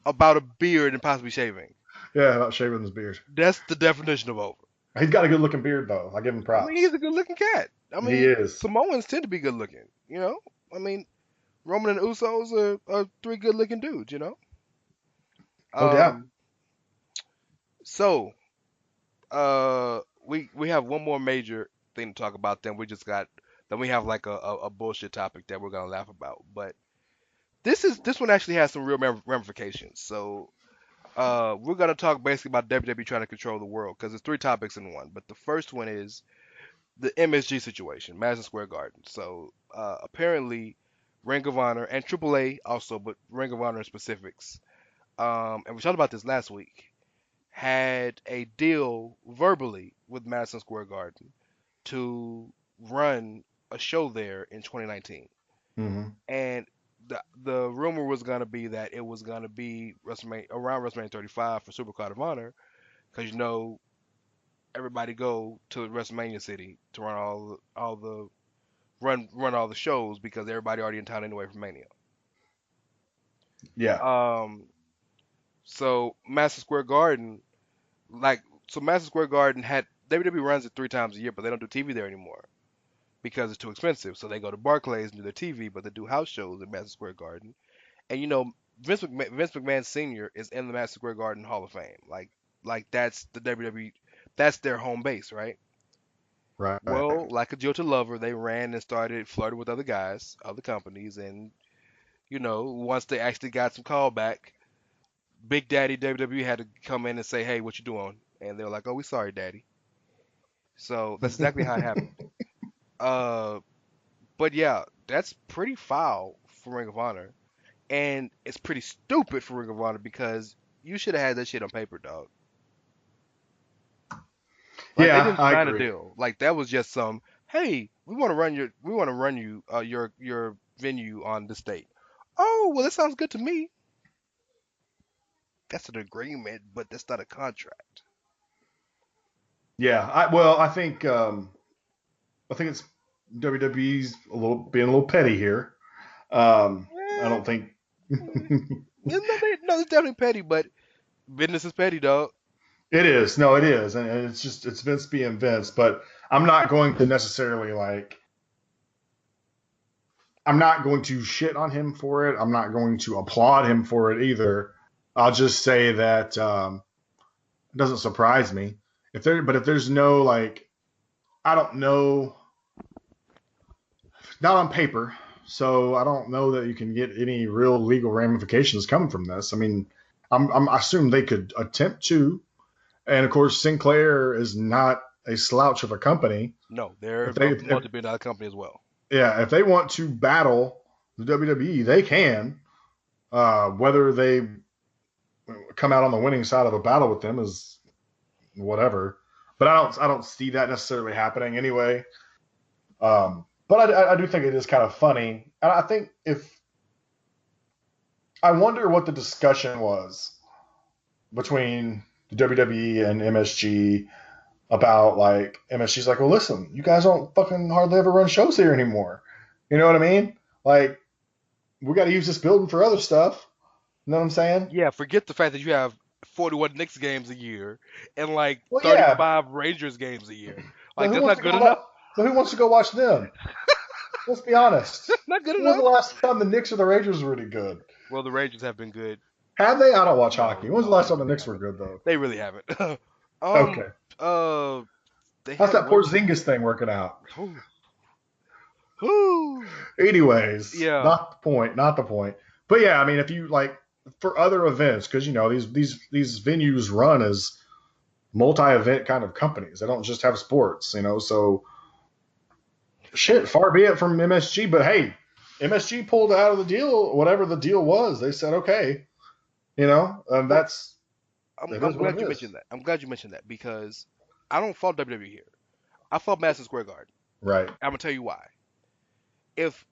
about a beard and possibly shaving. yeah. About shaving his beard. That's the definition of over. He's got a good looking beard though. I give him I mean, he's props. a good looking cat. I He mean, is. Samoans tend to be good looking. I mean, Roman and Usos are three good looking dudes. No doubt. Um. So, we have one more major thing to talk about. Then we have like a bullshit topic that we're gonna laugh about. But this one actually has some real ramifications. So we're gonna talk basically about WWE trying to control the world because there's three topics in one. But the first one is the MSG situation, Madison Square Garden. So apparently, Ring of Honor and AAA also, but Ring of Honor in specifics. And we talked about this last week. Had a deal verbally with Madison Square Garden to run a show there in 2019, Hmm. and the rumor was gonna be that it was gonna be WrestleMania around WrestleMania 35 for Supercard of Honor, because everybody go to WrestleMania City to run run all the shows because everybody already in town anyway for Mania. Yeah. Um, so Madison Square Garden, Madison Square Garden had WWE runs it 3 times a year, but they don't do TV there anymore because it's too expensive. So they go to Barclays and do their TV, but they do house shows at Madison Square Garden. And Vince McMahon Sr. is in the Madison Square Garden Hall of Fame. Like that's the WWE, that's their home base, right? Right. Well, like a Jilted lover, they ran and started flirting with other guys, other companies, and once they actually got some callback, Big Daddy WWE had to come in and say, "Hey, what you doing?" And they were like, "Oh, we sorry, Daddy." So that's exactly how it happened. Uh, but yeah, that's pretty foul for Ring of Honor, and it's pretty stupid for Ring of Honor because You should have had that shit on paper, dog. Like they Yeah, didn't I sign a agree. deal. Like that was just some. Hey, we want to run your venue on this date. Oh, well, that sounds good to me. That's an agreement, but that's not a contract. Yeah, I think it's WWE's being a little petty here. I Eh, don't think. no, it's definitely petty, but business is petty, dog. It is. No, it is. And it's Vince being Vince, but I'm not going to necessarily I'm not going to shit on him for it. I'm not going to applaud him for it either. I'll just say that it doesn't surprise me. If there's no I don't know, not on paper, so I don't know that you can get any real legal ramifications coming from this. I mean, I assume they could attempt to, and of course Sinclair is not a slouch of a company. No, they're If they a if, multi-billion-dollar company as well. yeah, if they want to battle the WWE, they can. Whether they come out on the winning side of a battle with them is whatever. But I don't see that necessarily happening anyway. But I do think it is kind of funny. And I think if I wonder what the discussion was between the WWE and MSG about MSG's like, well, listen, you guys don't fucking hardly ever run shows here anymore. You know what I mean? Like, we got to use this building for other stuff. You know what I'm saying? Yeah, forget the fact that you have 41 Knicks games a year and like Well, yeah, 35 Rangers games a year. but Like that's not good enough. who wants to go watch them? Let's be honest. Not good When was enough. the last time the Knicks or the Rangers were really good? Well, the Rangers have been good. Have they? I don't watch No, hockey. When was the no, last they time the really Knicks were haven't. good though? They really haven't. um, Okay. uh, they How's had that one. Porzingis thing working out? Who? Who? Anyways, Yeah. not the point. Not the point. But yeah, I mean, if you for other events, because these venues run as multi-event kind of companies. They don't just have sports, So shit, far be it from MSG, but hey, MSG pulled out of the deal, whatever the deal was. They said okay, Well, that's it I'm is what glad it you is. mentioned that. I'm glad you mentioned that because I don't fault WWE here. I fault Madison Square Garden. Right. I'm gonna tell you why. If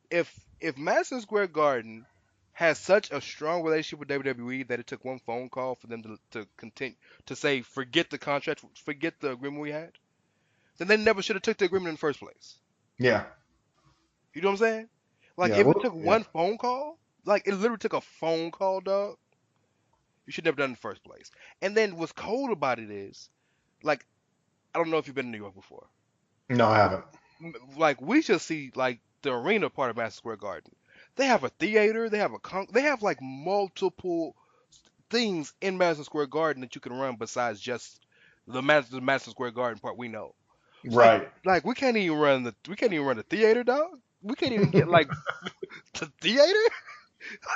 Madison Square Garden has such a strong relationship with WWE that it took one phone call for them to continue to say forget the contract, forget the agreement we had, then they never should have took the agreement in the first place. Yeah. You know what I'm saying? Like Yeah. if it Well, took yeah. one phone call, like it literally took a phone call, dog. You should never done it in the first place. And then what's cold about it is, like, I don't know if you've been to New York before. No, I haven't. Like we should see like the arena part of Madison Square Garden. They have a theater. They have like multiple things in Madison Square Garden that you can run besides just the Madison Square Garden part we know. Right. Like we can't even run the theater, dog. We can't even get like the theater.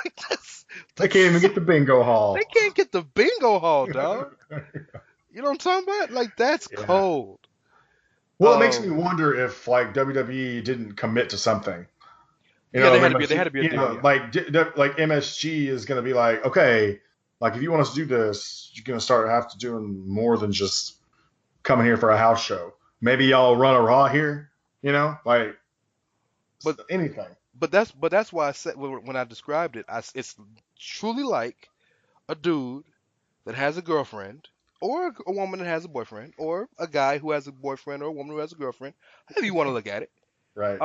Like They can't even get the bingo they hall. can't get the bingo hall, dog. You know what I'm talking about? Like that's Yeah. cold. Well, it makes me wonder if WWE didn't commit to something. Yeah, they MSG, had to be a deal. Yeah. like MSG is going to be like, okay, like if you want us to do this, you're going to have to doing more than just coming here for a house show. Maybe y'all run a Raw here, like But anything. that's why I said when I described it, it's truly like a dude that has a girlfriend, or a woman that has a boyfriend, or a guy who has a boyfriend, or a woman who has a girlfriend, however you want to look at it. Right.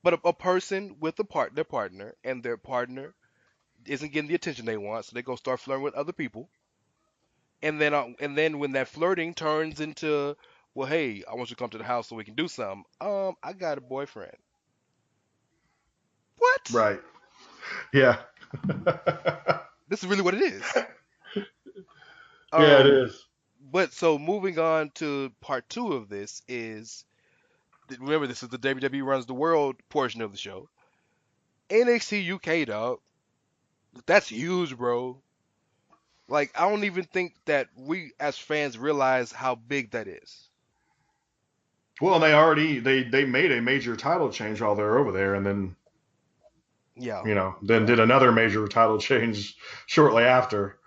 But a person with their partner, and their partner isn't getting the attention they want, so they go start flirting with other people, and then when that flirting turns into, well, hey, I want you to come to the house so we can do something. I got a boyfriend. What? Right. Yeah. This is really what it is. Yeah, it Um, is. but so moving on to part two of this is, remember this is the WWE runs the world portion of the show. NXT UK, dog. That's huge, bro. Like I don't even think that we as fans realize how big that is. Well, they made a major title change while they're over there, and then Yeah. then did another major title change shortly after.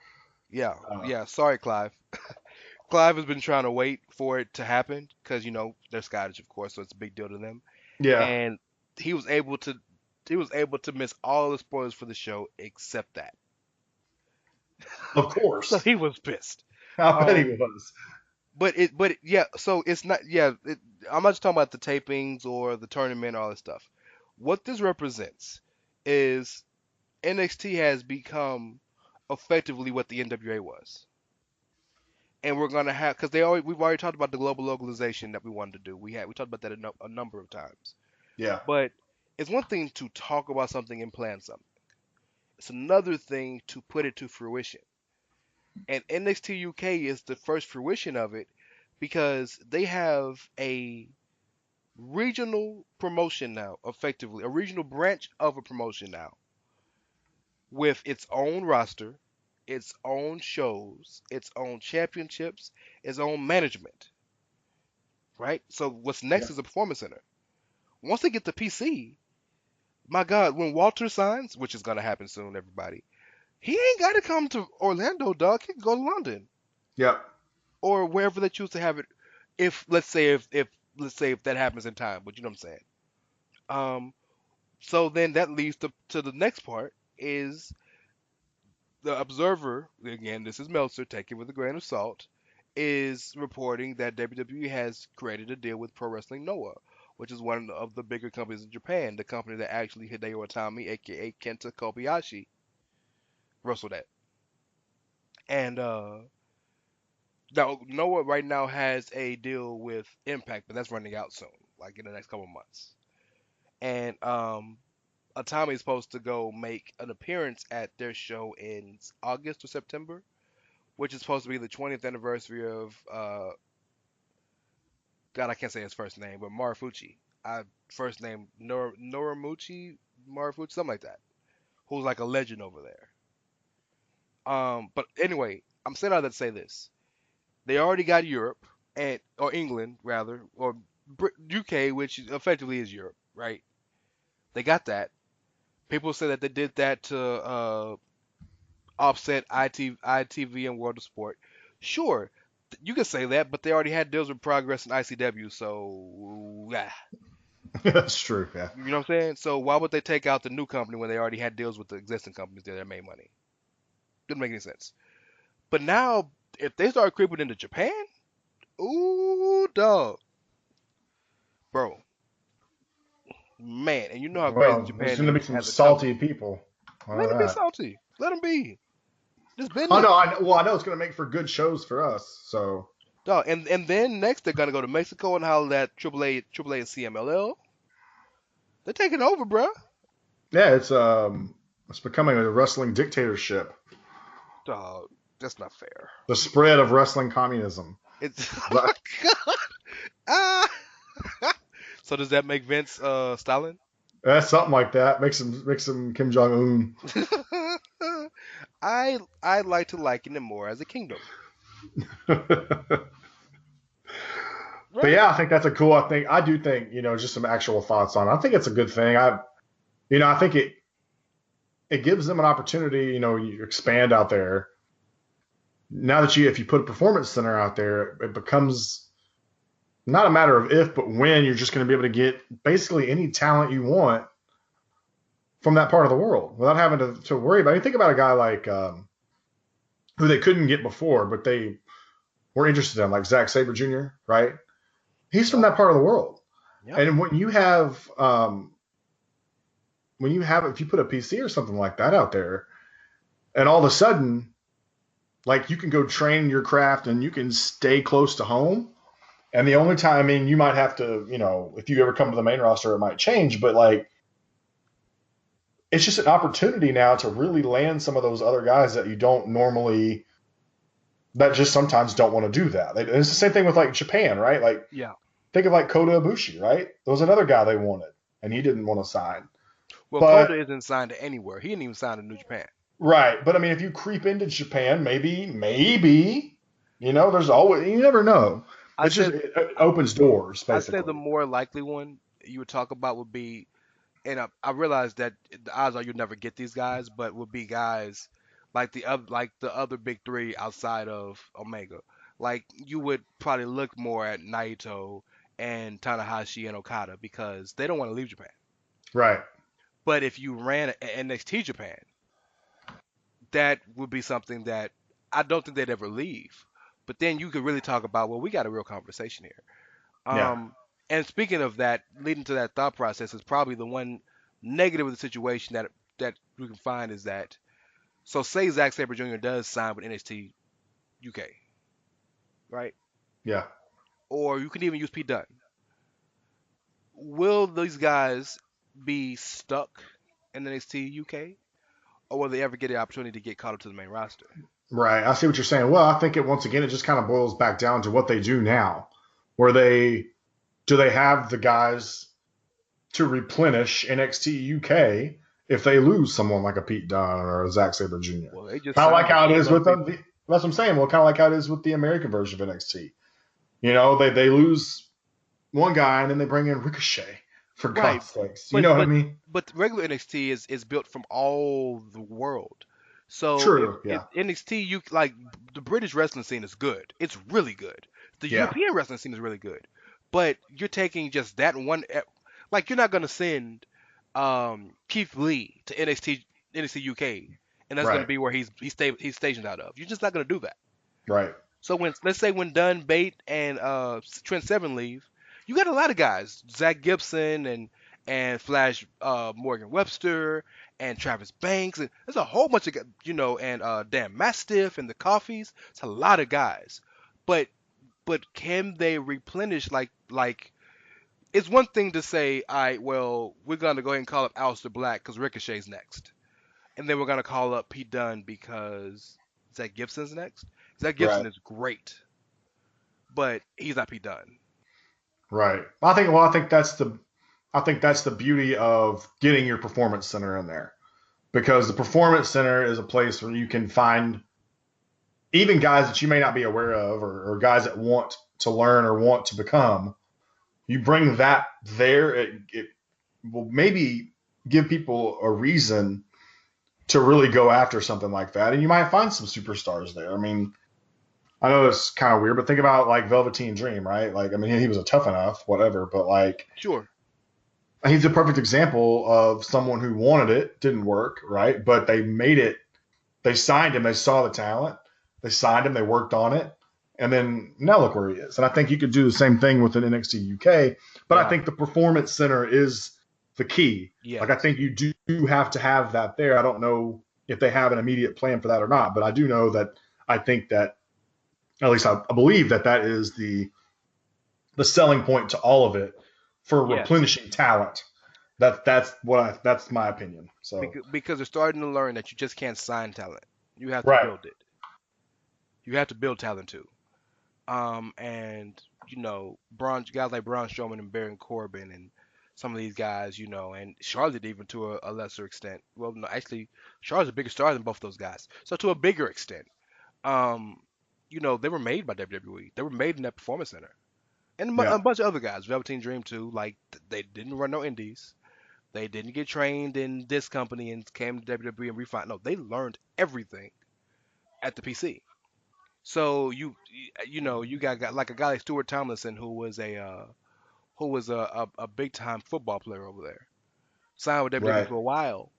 Yeah, Uh, yeah. Sorry, Clive. Clive has been trying to wait for it to happen because they're Scottish, of course, so it's a big deal to them. yeah, And he was able to he was able to miss all the spoilers for the show except that. of So course. he was pissed. I bet he Um, was. yeah. So it's not. Yeah, I'm not just talking about the tapings or the tournament, all this stuff. What this represents is NXT has become effectively what the NWA was. And we're gonna have because we've already talked about the global localization that we wanted to do. We talked about that a number of times. Yeah, But it's one thing to talk about something and plan something. It's another thing to put it to fruition. And NXT UK is the first fruition of it because they have a regional promotion now, effectively, a regional branch of a promotion now, with its own roster, its own shows, its own championships, its own management, right? So what's yeah, next is a performance center. Once they get the PC, my God, when Walter signs, which is gonna happen soon, everybody, he ain't got to come to Orlando, dog. He can go to London yep, or wherever they choose to have it. If let's say if let's say if that happens in time, but you know what I'm saying. Um, so then that leads to the next part is the Observer. Again, this is Meltzer. Take it with a grain of salt. Is reporting that WWE has created a deal with Pro Wrestling Noah, which is one of the bigger companies in Japan, the company that actually Hideo Itami, aka Kenta Kobayashi, wrestled at. And now Noah right now has a deal with Impact, but that's running out soon, like in the next couple of months. And Atami is supposed to go make an appearance at their show in August or September, which is supposed to be the 20th anniversary of God, I can't say his first name, but Marufuchi. First name Noramuchi Marufuchi, something like that. Who's like a legend over there. But anyway, I'm saying all that to say this. They already got Europe or England rather, or UK, which effectively is Europe, right? They got that. People say that they did that to offset ITV and World of Sport. Sure, you can say that, but they already had deals with Progress and ICW, so that's true. Yeah, you know what I'm saying? So why would they take out the new company when they already had deals with the existing companies there that made money? Didn't make any sense. But now, if they start creeping into Japan, ooh, dog, bro, man, and you know how crazy well, there's Japan going to is be some as a salty company. people. I Let know them be that. salty. Let them be. This Oh business, no, I know it's going to make for good shows for us. So dog. And then next they're gonna go to Mexico and holler at AAA and CMLL. They're taking over, bro. yeah, it's becoming a wrestling dictatorship. Dog, that's not fair. The spread of wrestling communism. It's oh But my god. Ah. So does that make Vince Stalin? that's something like that. Make some Kim Jong Un. I like to liken it more as a kingdom. But Right? yeah, I think that's a cool. I do think just some actual thoughts on it. I think it's a good thing. I think it gives them an opportunity. You expand out there. Now that if you put a performance center out there, it becomes not a matter of if, but when you're just going to be able to get basically any talent you want from that part of the world without having to worry about it. You think about a guy like who they couldn't get before, but they were interested in, like Zack Sabre Jr., right? He's from Yep. that part of the world. Yep. And when you have if you put a PC or something like that out there, and all of a sudden, like you can go train your craft and you can stay close to home. And the only time, I mean, you might have to, if you ever come to the main roster, it might change, but like it's just an opportunity now to really land some of those other guys that you don't normally, that just sometimes don't want to do that. It's the same thing with like Japan, right? Like Yeah. think of like Kota Ibushi, right? There was another guy they wanted, and he didn't want to sign. Well, But Coda isn't signed to anywhere. He didn't even sign to New Japan. right, but I mean, if you creep into Japan, maybe, there's always, you never know. I It's just said it opens doors I said the basically. more likely one you would talk about would be, and I realize that the odds are you'll never get these guys, but would be guys like the other big three outside of Omega. Like you would probably look more at Naito and Tanahashi and Okada because they don't want to leave Japan. Right. But if you ran NXT Japan, that would be something that I don't think they'd ever leave. But then you could really talk about, well, we got a real conversation here. Yeah. And speaking of that, leading to that thought process is probably the one negative of the situation that we can find is that, so say Zack Sabre Jr. does sign with NXT UK, right? Yeah. Or you could even use Pete Dunne. Will these guys be stuck in NXT UK, or will they ever get the opportunity to get called up to the main roster? Right. I see what you're saying. Well, I think once again it just kind of boils back down to what they do now. Where do they have the guys to replenish NXT UK if they lose someone like a Pete Dunne or a Zack Sabre Jr.? Well, they just Kind of like signed how it a is shitload with of them. people. That's what I'm saying. Well, kind of like how it is with the American version of NXT. You know, they lose one guy and then they bring in Ricochet for Right, God's sakes. You but know what I but mean? but regular NXT is built from all the world. So True. if Yeah. NXT you like the British wrestling scene is good. It's really good. The Yeah. European wrestling scene is really good. But you're taking just that one like you're not gonna send Keith Lee to NXT UK and that's gonna Right. be where he's stationed out of. You're just not gonna do that. Right. So when let's say when Dunn, Bate, and Trent Seven leave, you got a lot of guys, Zach Gibson and Flash Morgan Webster and Travis Banks, and there's a whole bunch of and Dan Mastiff and the Coffees. It's a lot of guys, but can they replenish like it's one thing to say, all right, well we're gonna go ahead and call up Aleister Black because Ricochet's next, and then we're gonna call up Pete Dunne because Zach Gibson's next. Zach Gibson Right. is great, but he's not Pete Dunne. Right. I think that's the beauty of getting your performance center in there, because the performance center is a place where you can find even guys that you may not be aware of, or guys that want to learn or want to become. You bring that there, it will maybe give people a reason to really go after something like that, and you might find some superstars there. I mean, I know it's kind of weird, but think about like Velveteen Dream, right? Like, I mean, he was a tough enough, whatever, but like, Sure. he's a perfect example of someone who wanted it, didn't work, right? But they made it. They signed him. They saw the talent. They signed him. They worked on it, and then now look where he is. And I think you could do the same thing with an NXT UK. But I Yeah. think the performance center is the key. Yeah. Like, I think you do have to have that there. I don't know if they have an immediate plan for that or not, but I do know that I think that, at least I believe that is the selling point to all of it for Yes. replenishing talent. That's my opinion. So Because they're starting to learn that you just can't sign talent. You have to right, build it. You have to build talent too. And guys like Braun Strowman and Baron Corbin and some of these guys, and Charlotte even to a lesser extent. Well, no, actually, Charlotte's a bigger star than both those guys. So to a bigger extent, um, they were made by WWE. They were made in that performance center, and a yeah, bunch of other guys. Velveteen Dream too. Like they didn't run no indies. They didn't get trained in this company and came to WWE and refined. No, they learned everything at the PC. So you got like a guy like Stuart Tomlinson who was a big time football player over there. Signed with WWE right, for a while.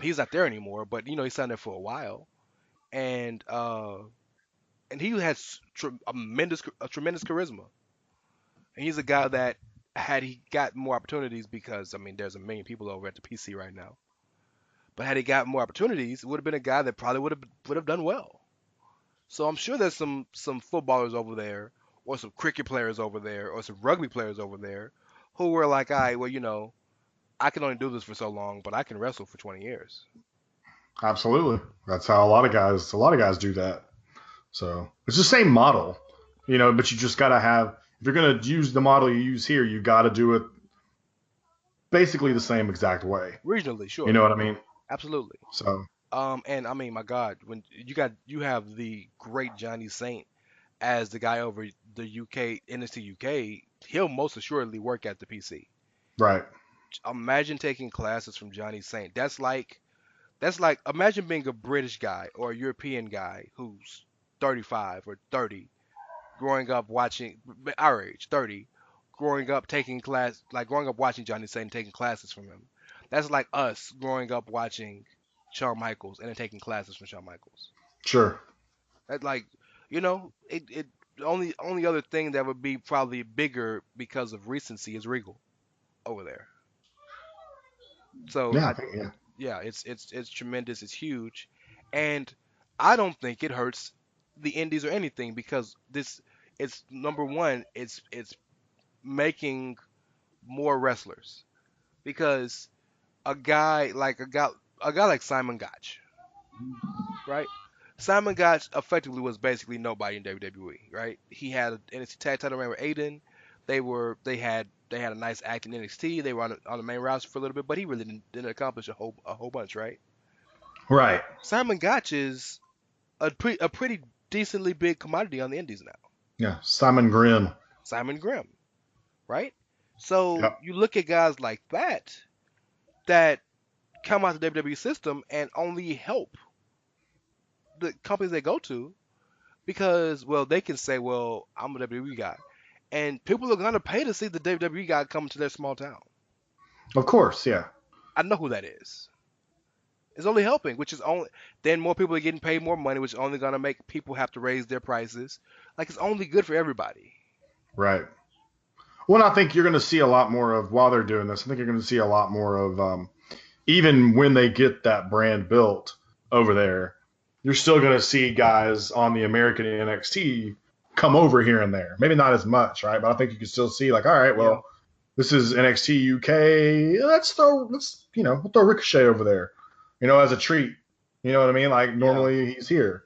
He's not there anymore, but he signed there for a while, and he has a tremendous charisma. And he's a guy that had he got more opportunities, because I mean there's a million people over at the PC right now. But had he got more opportunities, it would have been a guy that probably would have done well. So I'm sure there's some footballers over there, or some cricket players over there, or some rugby players over there, who were like, all right, well, I can only do this for so long, but I can wrestle for 20 years. absolutely. That's how a lot of guys do that. So it's the same model, but you just gotta have, if you're gonna use the model you use here, you gotta do it basically the same exact way. Regionally, You sure, know what I mean? absolutely. So And I mean, my God, when you have the great Johnny Saint as the guy over the UK NXT UK, he'll most assuredly work at the PC. right, Imagine taking classes from Johnny Saint. That's like imagine being a British guy or a European guy who's 35 or 30, growing up watching our age, 30, growing up taking class, like growing up watching Johnny Satan, taking classes from him. That's like us growing up watching Shawn Michaels and then taking classes from Shawn Michaels. Sure. That like, it only other thing that would be probably bigger because of recency is Regal over there. So Yeah, I I think, yeah. yeah, it's tremendous, it's huge, and I don't think it hurts the indies or anything because this it's number one, it's making more wrestlers because a guy like Simon Gotch, right? Simon Gotch effectively was basically nobody in WWE, right? He had an NXT tag title reign with Aiden. They had a nice act in NXT. They were on the main roster for a little bit, but he really didn't accomplish a whole bunch, right? Right. Simon Gotch is a pretty decently big commodity on the indies now. Yeah. Simon Grimm. Simon Grimm, right? So Yep. you look at guys like that come out the WWE system and only help the companies they go to because, well, they can say, well, I'm a WWE guy. And people are going to pay to see the WWE guy come to their small town. Of course, yeah. I know who that is. It's only helping, which is only then more people are getting paid more money, which is only going to make people have to raise their prices. Like it's only good for everybody. Right. Well, I think you're going to see a lot more of, while they're doing this, I think you're going to see a lot more of, even when they get that brand built over there, you're still going to see guys on the American NXT come over here and there. Maybe not as much, right? But I think you can still see, like, all right, Yeah. well, this is NXT UK. We'll throw Ricochet over there, as a treat. You know what I mean? Like, normally he's here.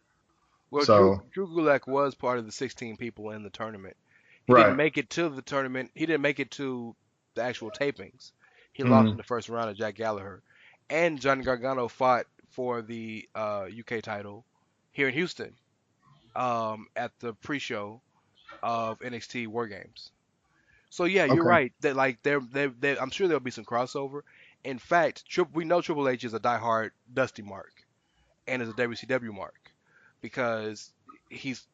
Well, So, Drew Gulak was part of the 16 people in the tournament. He didn't right. make it to the tournament. He didn't make it to the actual tapings. He lost in Mhm. the first round to Jack Gallagher. And Johnny Gargano fought for the UK title here in Houston at the pre-show of NXT War Games. So yeah, you're Okay. right. That like I'm sure there'll be some crossover. In fact, we know Triple H is a diehard Dusty mark and is a WCW mark because he's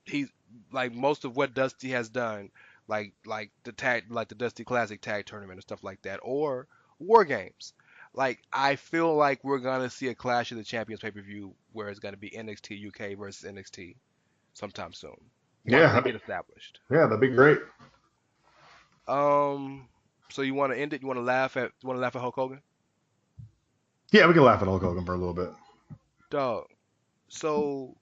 like most of what Dusty has done, like the Dusty Classic Tag Tournament and stuff like that, or War Games. Like I feel like we're gonna see a Clash of the Champions pay-per-view where it's gonna be NXT UK versus NXT sometime soon once Yeah. they get established. That'd be great. Um, so you want to end it? You want to laugh at Hulk Hogan? Yeah, we can laugh at Hulk Hogan for a little bit. Dog. So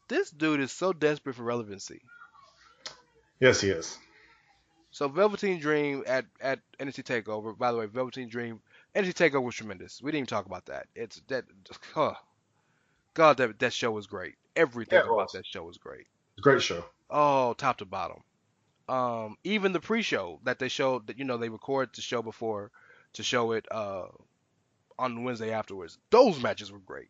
this dude is so desperate for relevancy. Yes, he is. So Velveteen Dream at NXT Takeover. By the way, Velveteen Dream NXT Takeover was tremendous. We didn't even talk about that. It's that. God, that show was great. Yeah, Everything it about was. that show was great. It's a great show. Oh, top to bottom. Even the pre-show that they showed that they record the show before to show it on Wednesday afterwards. Those matches were great.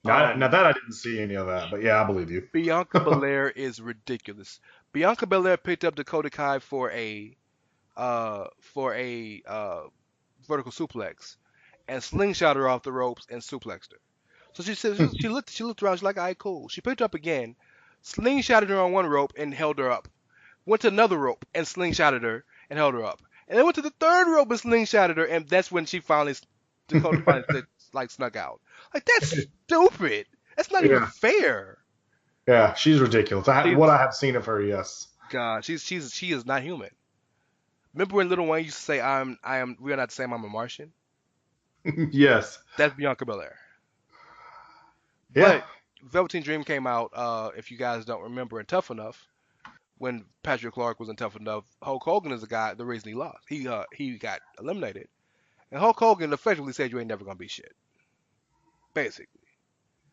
Now that I didn't see any of that, but yeah, I believe you. Bianca Belair is ridiculous. Bianca Belair picked up Dakota Kai for a vertical suplex and slingshot her off the ropes and suplexed her. So she said she looked around, she's like, all right, cool. She picked her up again, slingshotted her on one rope and held her up. Went to another rope and slingshotted her and held her up. And then went to the third rope and slingshotted her, and that's when Dakota finally snuck out. Like that's stupid. That's not even Yeah. fair. Yeah, she's ridiculous. What I have seen of her, yes. God, she is not human. Remember when Lil Wayne used to say, we are not the same, I'm a Martian? Yes. That's Bianca Belair. Yeah. But Velveteen Dream came out, if you guys don't remember, in Tough Enough, when Patrick Clark was in Tough Enough. Hulk Hogan is the reason he lost. He got eliminated. And Hulk Hogan effectively said, you ain't never going to be shit. Basically.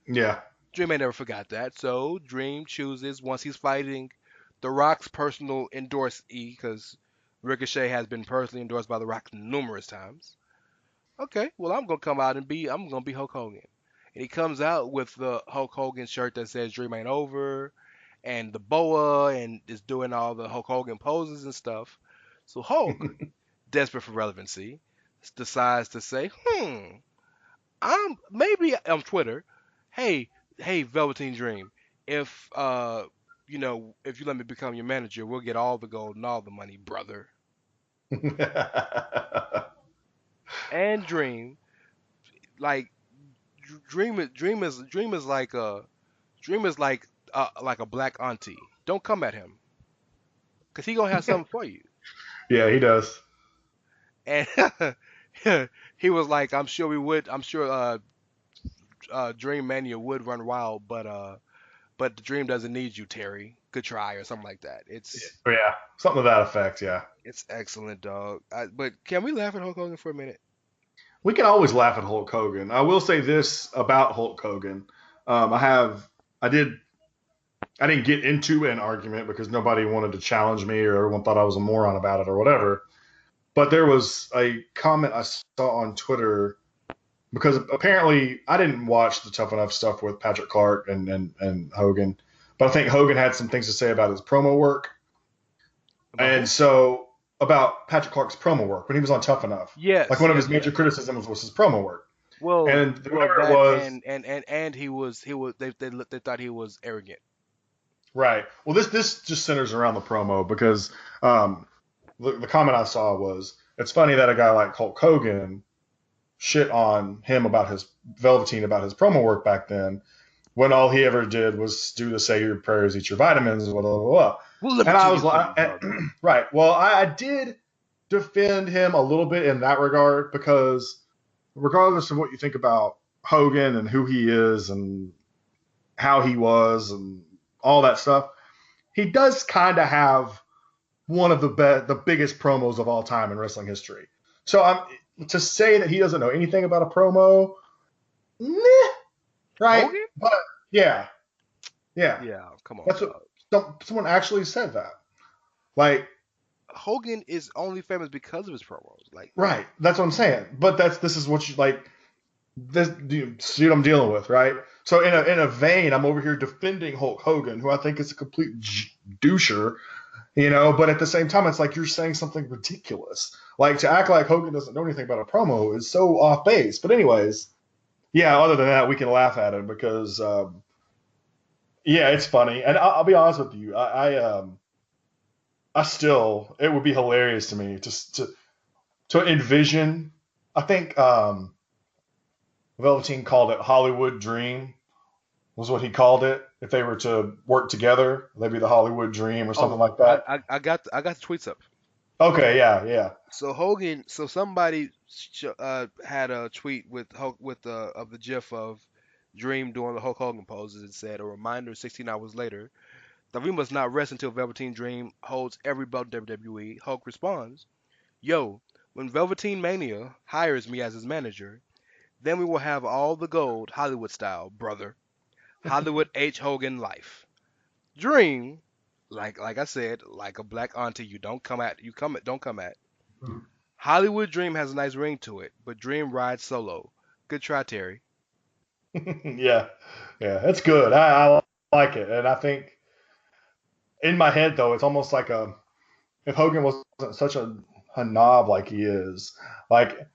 Yeah. Dream ain't never forgot that. So Dream chooses, once he's fighting The Rock's personal endorsee, because Ricochet has been personally endorsed by The Rock numerous times. Okay, well I'm gonna come out and I'm gonna be Hulk Hogan. And he comes out with the Hulk Hogan shirt that says Dream ain't over and the boa and is doing all the Hulk Hogan poses and stuff. So Hulk, desperate for relevancy, decides to say, maybe on Twitter, hey, Velveteen Dream, if if you let me become your manager, we'll get all the gold and all the money, brother. And Dream, like Dream is like a black auntie. Don't come at him, cause he gonna have something for you. Yeah, he does. And he was like, I'm sure we would. I'm sure Dream Mania would run wild, but the Dream doesn't need you, Terry. Good try or something like that. Yeah, something to that effect. Yeah. It's excellent, dog. But can we laugh at Hulk Hogan for a minute? We can always laugh at Hulk Hogan. I will say this about Hulk Hogan. I didn't get into an argument because nobody wanted to challenge me or everyone thought I was a moron about it or whatever. But there was a comment I saw on Twitter because apparently I didn't watch the Tough Enough stuff with Patrick Clark and Hogan, but I think Hogan had some things to say about his promo work. And so about Patrick Clark's promo work when he was on Tough Enough. Yes. Like one of his major criticisms was his promo work. Well, and they thought he was arrogant. Right. Well, this just centers around the promo because the comment I saw was it's funny that a guy like Hulk Hogan shit on him about his Velveteen about his promo work back then when all he ever did was do the say your prayers, eat your vitamins, blah blah blah. And I was like, right. Well, I did defend him a little bit in that regard because regardless of what you think about Hogan and who he is and how he was and all that stuff, he does kind of have one of the biggest promos of all time in wrestling history. So to say that he doesn't know anything about a promo, meh, right? Hogan? But yeah. Come on. That's what someone actually said that. Like Hogan is only famous because of his promos. Like right, that's what I'm saying. But this is what you like. This you see what I'm dealing with, right? So in a vein, I'm over here defending Hulk Hogan, who I think is a complete doucher, But at the same time, it's like you're saying something ridiculous. Like to act like Hogan doesn't know anything about a promo is so off base. But anyways, yeah. Other than that, we can laugh at it because, it's funny. And I'll be honest with you, I still it would be hilarious to me to envision. I think Velveteen called it Hollywood Dream was what he called it. If they were to work together, they'd be the Hollywood Dream or something like that. I got the tweets up. Okay, yeah. So somebody had a tweet with Hulk of the GIF of Dream doing the Hulk Hogan poses and said, a reminder 16 hours later that we must not rest until Velveteen Dream holds every belt in WWE. Hulk responds, yo, when Velveteen Mania hires me as his manager, then we will have all the gold Hollywood style, brother. Hollywood H. Hogan life. Dream, like I said, like a black auntie don't come at. Hollywood Dream has a nice ring to it, but Dream rides solo. Good try, Terry. yeah, that's good. I like it, and I think in my head though, it's almost like if Hogan wasn't such a knob like he is, like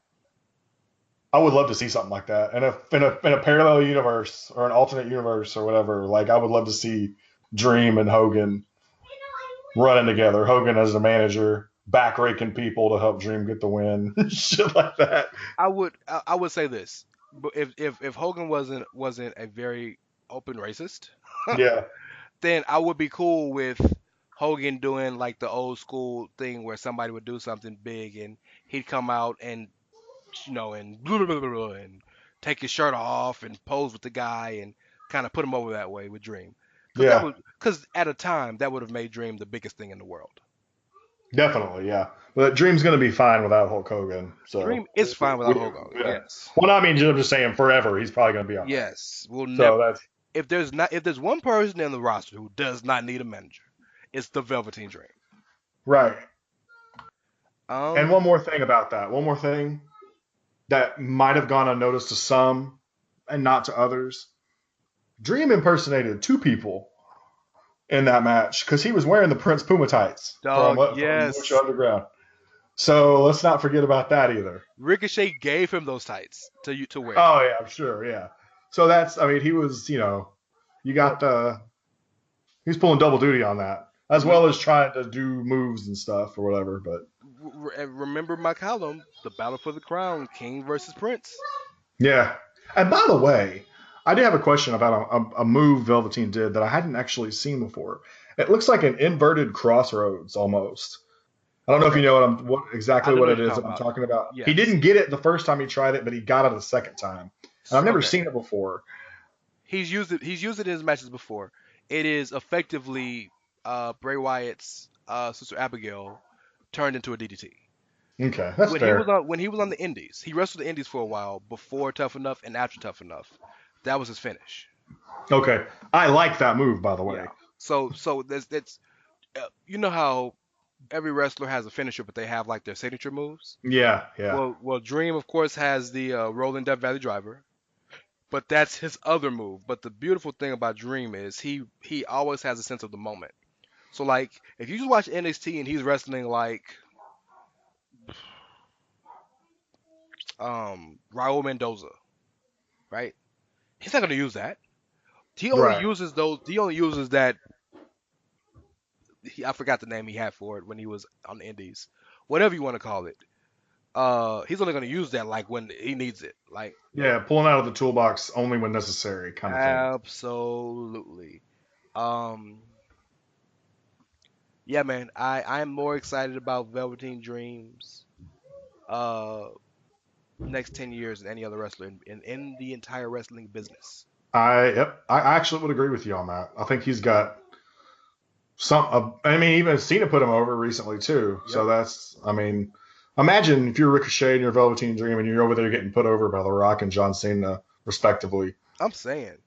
I would love to see something like that. And in a parallel universe or an alternate universe or whatever, like I would love to see Dream and Hogan running together. Hogan as the manager, back raking people to help Dream get the win, shit like that. I would say this, but if Hogan wasn't a very open racist, yeah, then I would be cool with Hogan doing like the old school thing where somebody would do something big and he'd come out and and blah, blah, blah, blah, and take his shirt off and pose with the guy and kind of put him over that way with Dream. Because at a time that would have made Dream the biggest thing in the world. Definitely, yeah. But Dream's going to be fine without Hulk Hogan. So Dream is fine without Hulk Hogan. Yeah. Yes. Well, I mean, I'm just saying forever. He's probably going to be on. Yes. We'll never. If there's one person in the roster who does not need a manager, it's the Velveteen Dream. Right. And one more thing about that. One more thing that might have gone unnoticed to some and not to others. Dream impersonated two people in that match because he was wearing the Prince Puma tights from Lucha Underground. So let's not forget about that either. Ricochet gave him those tights to wear. Oh yeah, I'm sure. Yeah. So that's, I mean, he was, you got he's pulling double duty on that, as well as trying to do moves and stuff or whatever. But Remember my column, the battle for the crown, King versus Prince. yeah. And by the way, I did have a question about a move Velveteen did that I hadn't actually seen before. It looks like an inverted crossroads almost. I don't know if you know exactly what it is that I'm talking about. Yes. He didn't get it the first time he tried it, but he got it the second time. And I've never seen it before. He's used it in his matches before. It is effectively Bray Wyatt's sister Abigail turned into a DDT. Okay, that's fair. When he was on the Indies, he wrestled the Indies for a while before Tough Enough and after Tough Enough. That was his finish. Okay, I like that move, by the way. Yeah. So that's you know how every wrestler has a finisher, but they have like their signature moves. Yeah. Well, Dream of course has the rolling Death Valley Driver, but that's his other move. But the beautiful thing about Dream is he always has a sense of the moment. So like if you just watch NXT and he's wrestling like Raul Mendoza, right? He's not gonna use that. He only uses those. He only uses that. I forgot the name he had for it when he was on the Indies. Whatever you want to call it. He's only going to use that like when he needs it. Like pulling out of the toolbox only when necessary, kind of thing. Absolutely. Yeah, man. I'm more excited about Velveteen Dreams. Next 10 years than any other wrestler in the entire wrestling business. I actually would agree with you on that. I think he's got even Cena put him over recently too. Yep. So that's, imagine if you're Ricochet and you're Velveteen Dream and you're over there getting put over by The Rock and John Cena, respectively. I'm saying,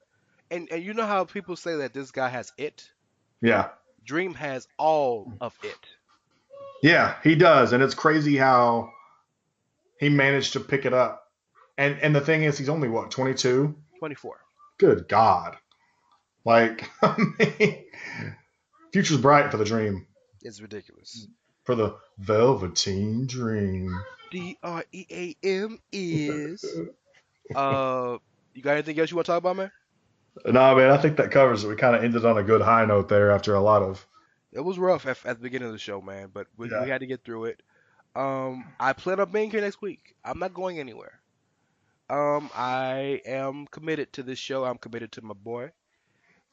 and you know how people say that this guy has it? Yeah. Dream has all of it. Yeah, he does, and it's crazy how he managed to pick it up. And the thing is, he's only, 22? 24. Good God. Future's bright for the Dream. It's ridiculous. For the Velveteen Dream. DREAM is. You got anything else you want to talk about, man? No, man, I think that covers it. We kind of ended on a good high note there after a lot of... It was rough at the beginning of the show, man, but we had to get through it. I plan on being here next week. I'm not going anywhere. I am committed to this show. I'm committed to my boy.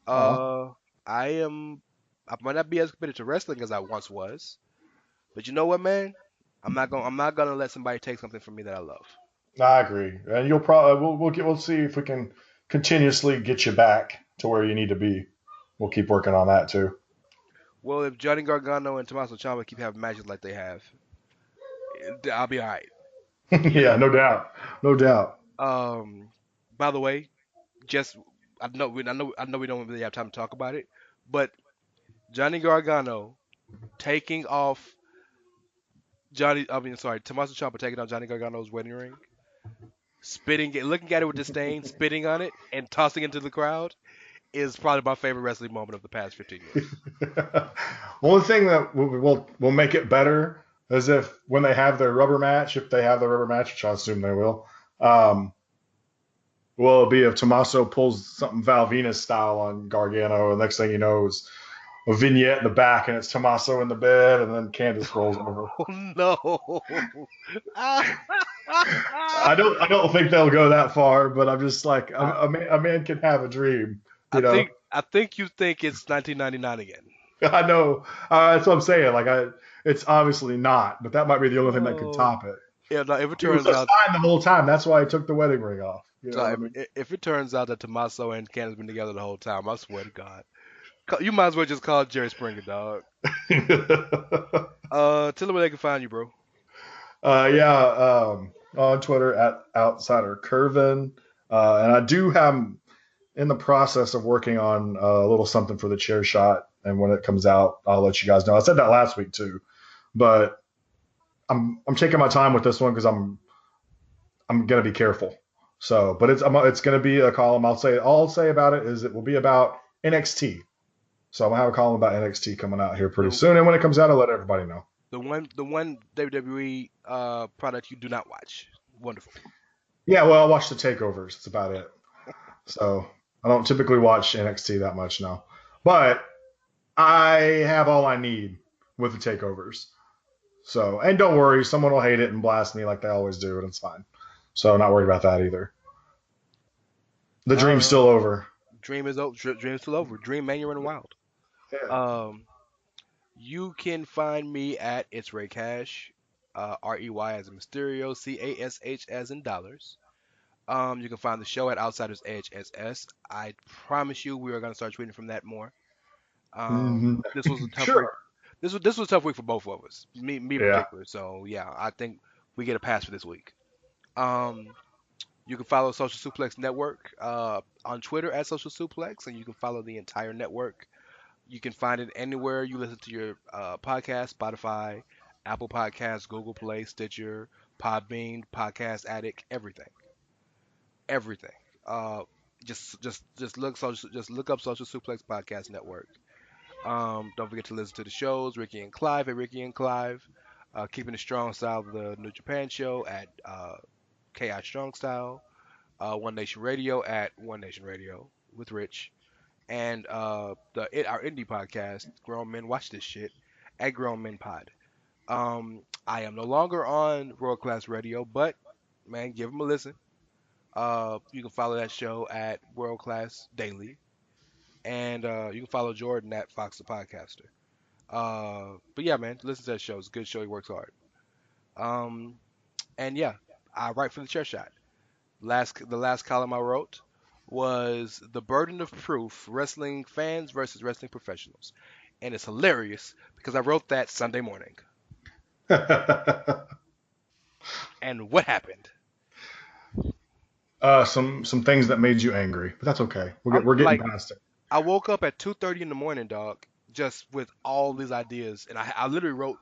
I might not be as committed to wrestling as I once was, but you know what, man? I'm not gonna let somebody take something from me that I love. I agree, and you'll probably we'll see if we can continuously get you back to where you need to be. We'll keep working on that too. Well, if Johnny Gargano and Tommaso Ciampa keep having matches like they have, I'll be all right. Yeah, no doubt. By the way, I know we don't really have time to talk about it, but Johnny Gargano taking off Tommaso Ciampa taking off Johnny Gargano's wedding ring, looking at it with disdain, spitting on it, and tossing it into the crowd is probably my favorite wrestling moment of the past 15 years. Only thing that will make it better is if when they have their rubber match, which I assume they will, be if Tommaso pulls something Val Venus style on Gargano, and next thing you know is a vignette in the back, and it's Tommaso in the bed, and then Candice rolls over. Oh no! I don't think they'll go that far, but I'm just like a man can have a dream. I think you think it's 1999 again. I know. That's what I'm saying. It's obviously not, but that might be the only thing that could top it. Yeah, no, if it turns out fine the whole time, that's why I took the wedding ring off. If it turns out that Tommaso and Candice been together the whole time, I swear to God, you might as well just call Jerry Springer, dog. Tell them where they can find you, bro. On Twitter at Outsider Curvin, and I do have in the process of working on a little something for the Chair Shot, and when it comes out, I'll let you guys know. I said that last week too, but I'm taking my time with this one because I'm gonna be careful. So, but it's gonna be a column. All I'll say about it is it will be about NXT. So I'm gonna have a column about NXT coming out here pretty soon, and when it comes out, I'll let everybody know. The one WWE product you do not watch. Wonderful. Yeah, well, I watch the takeovers. That's about it. So I don't typically watch NXT that much now, but I have all I need with the takeovers. So, and don't worry, someone will hate it and blast me like they always do, and it's fine. So, not worried about that either. The dream's Uh, still over. Dream is over. Dream's still over. Dream Mania running wild. Yeah. Um, you can find me at It's Ray Cash, REY as in Mysterio, CASH as in dollars. You can find the show at Outsiders Edge SS. I promise you, we are gonna start tweeting from that more. Hmm. This was a tough week. Sure. This was a tough week for both of us, me in Yeah. particular. So yeah, I think we get a pass for this week. Um, you can follow Social Suplex Network on Twitter at Social Suplex, and you can follow the entire network. You can find it anywhere you listen to your podcast: Spotify, Apple Podcasts, Google Play, Stitcher, Podbean, Podcast Addict, everything, everything. Uh, just look up Social Suplex Podcast Network. Don't forget to listen to the shows, Ricky and Clive at Ricky and Clive, Keeping the Strong Style, the New Japan Show at KI Strong Style, One Nation Radio at One Nation Radio with Rich, and our indie podcast, Grown Men Watch This Shit, at Grown Men Pod. I am no longer on World Class Radio, but man, give them a listen. You can follow that show at World Class Daily, and you can follow Jordan at Fox the Podcaster. But yeah, man, listen to that show. It's a good show. He works hard. Um, and yeah, I write for the Chair Shot. The last column I wrote was the burden of proof: wrestling fans versus wrestling professionals, and it's hilarious because I wrote that Sunday morning. And what happened? Some things that made you angry, but that's okay. I'm We're getting like, past it. I woke up at 2:30 in the morning, dog, just with all these ideas, and I literally wrote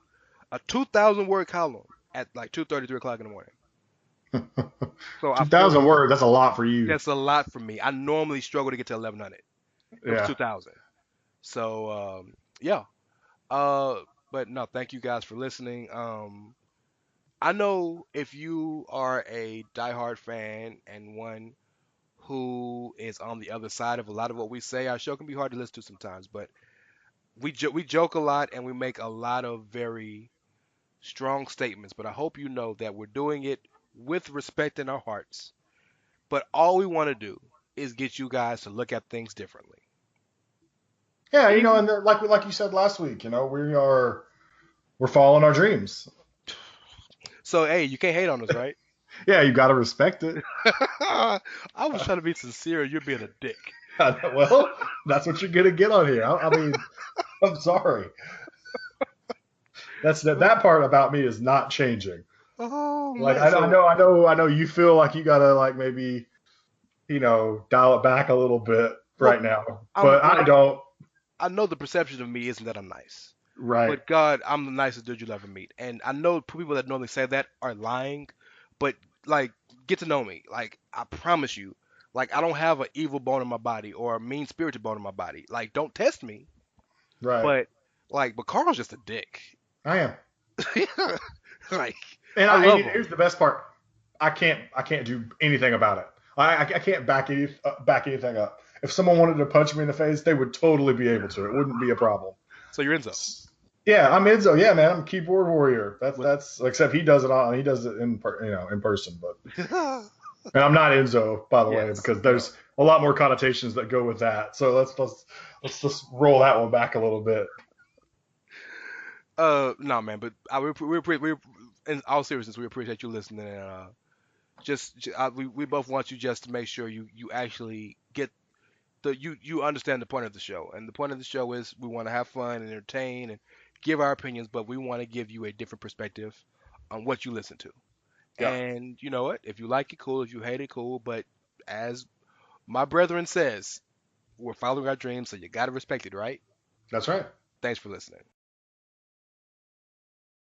a 2,000 word column at like 2:30, 3 o'clock in the morning. So I feel 2,000 words. That's a lot for you. that's a lot for me. I normally struggle to get to 1,100. It was Yeah. 2,000. So yeah. Uh, but no, thank you guys for listening. I know if you are a diehard fan and one who is on the other side of a lot of what we say, our show can be hard to listen to sometimes. But we joke a lot and we make a lot of very strong statements. But I hope you know that we're doing it with respect in our hearts. But all we want to do is get you guys to look at things differently. Yeah, Even and like you said last week, we're following our dreams. so, hey, you can't hate on us, right? Yeah, you got to respect it. I was trying to be sincere. You're being a dick. Well, that's what you're gonna get on here. I mean, I'm sorry. That part about me is not changing. Oh Like man, so I know you feel like you gotta like maybe dial it back a little bit well, right now, I'm but I like, don't. I know the perception of me isn't that I'm nice, Right. but God, I'm the nicest dude you'll ever meet, and I know people that normally say that are lying, but like, get to know me. Like, I promise you, like, I don't have an evil bone in my body or a mean spirited bone in my body. Like, don't test me, Right. but but Carl's just a dick. I am. Like, And I love him. here's the best part. I can't do anything about it. I can't back anything up. If someone wanted to punch me in the face, they would totally be able to. It wouldn't be a problem. So you're Enzo. Yeah, I'm Enzo. Yeah, man, I'm a keyboard warrior. With That's except he does it in person, but and I'm not Enzo, by the way, yes, because no. there's a lot more connotations that go with that. So let's just roll that one back a little bit. No, man, but we in all seriousness, we appreciate you listening, and we both want you just to make sure you actually get you understand the point of the show, and the point of the show is we want to have fun and entertain and give our opinions, but we want to give you a different perspective on what you listen to. Yeah, And you know what? If you like it, cool. If you hate it, cool. But as my brethren says, we're following our dreams, so you gotta respect it, right? that's right. Thanks for listening.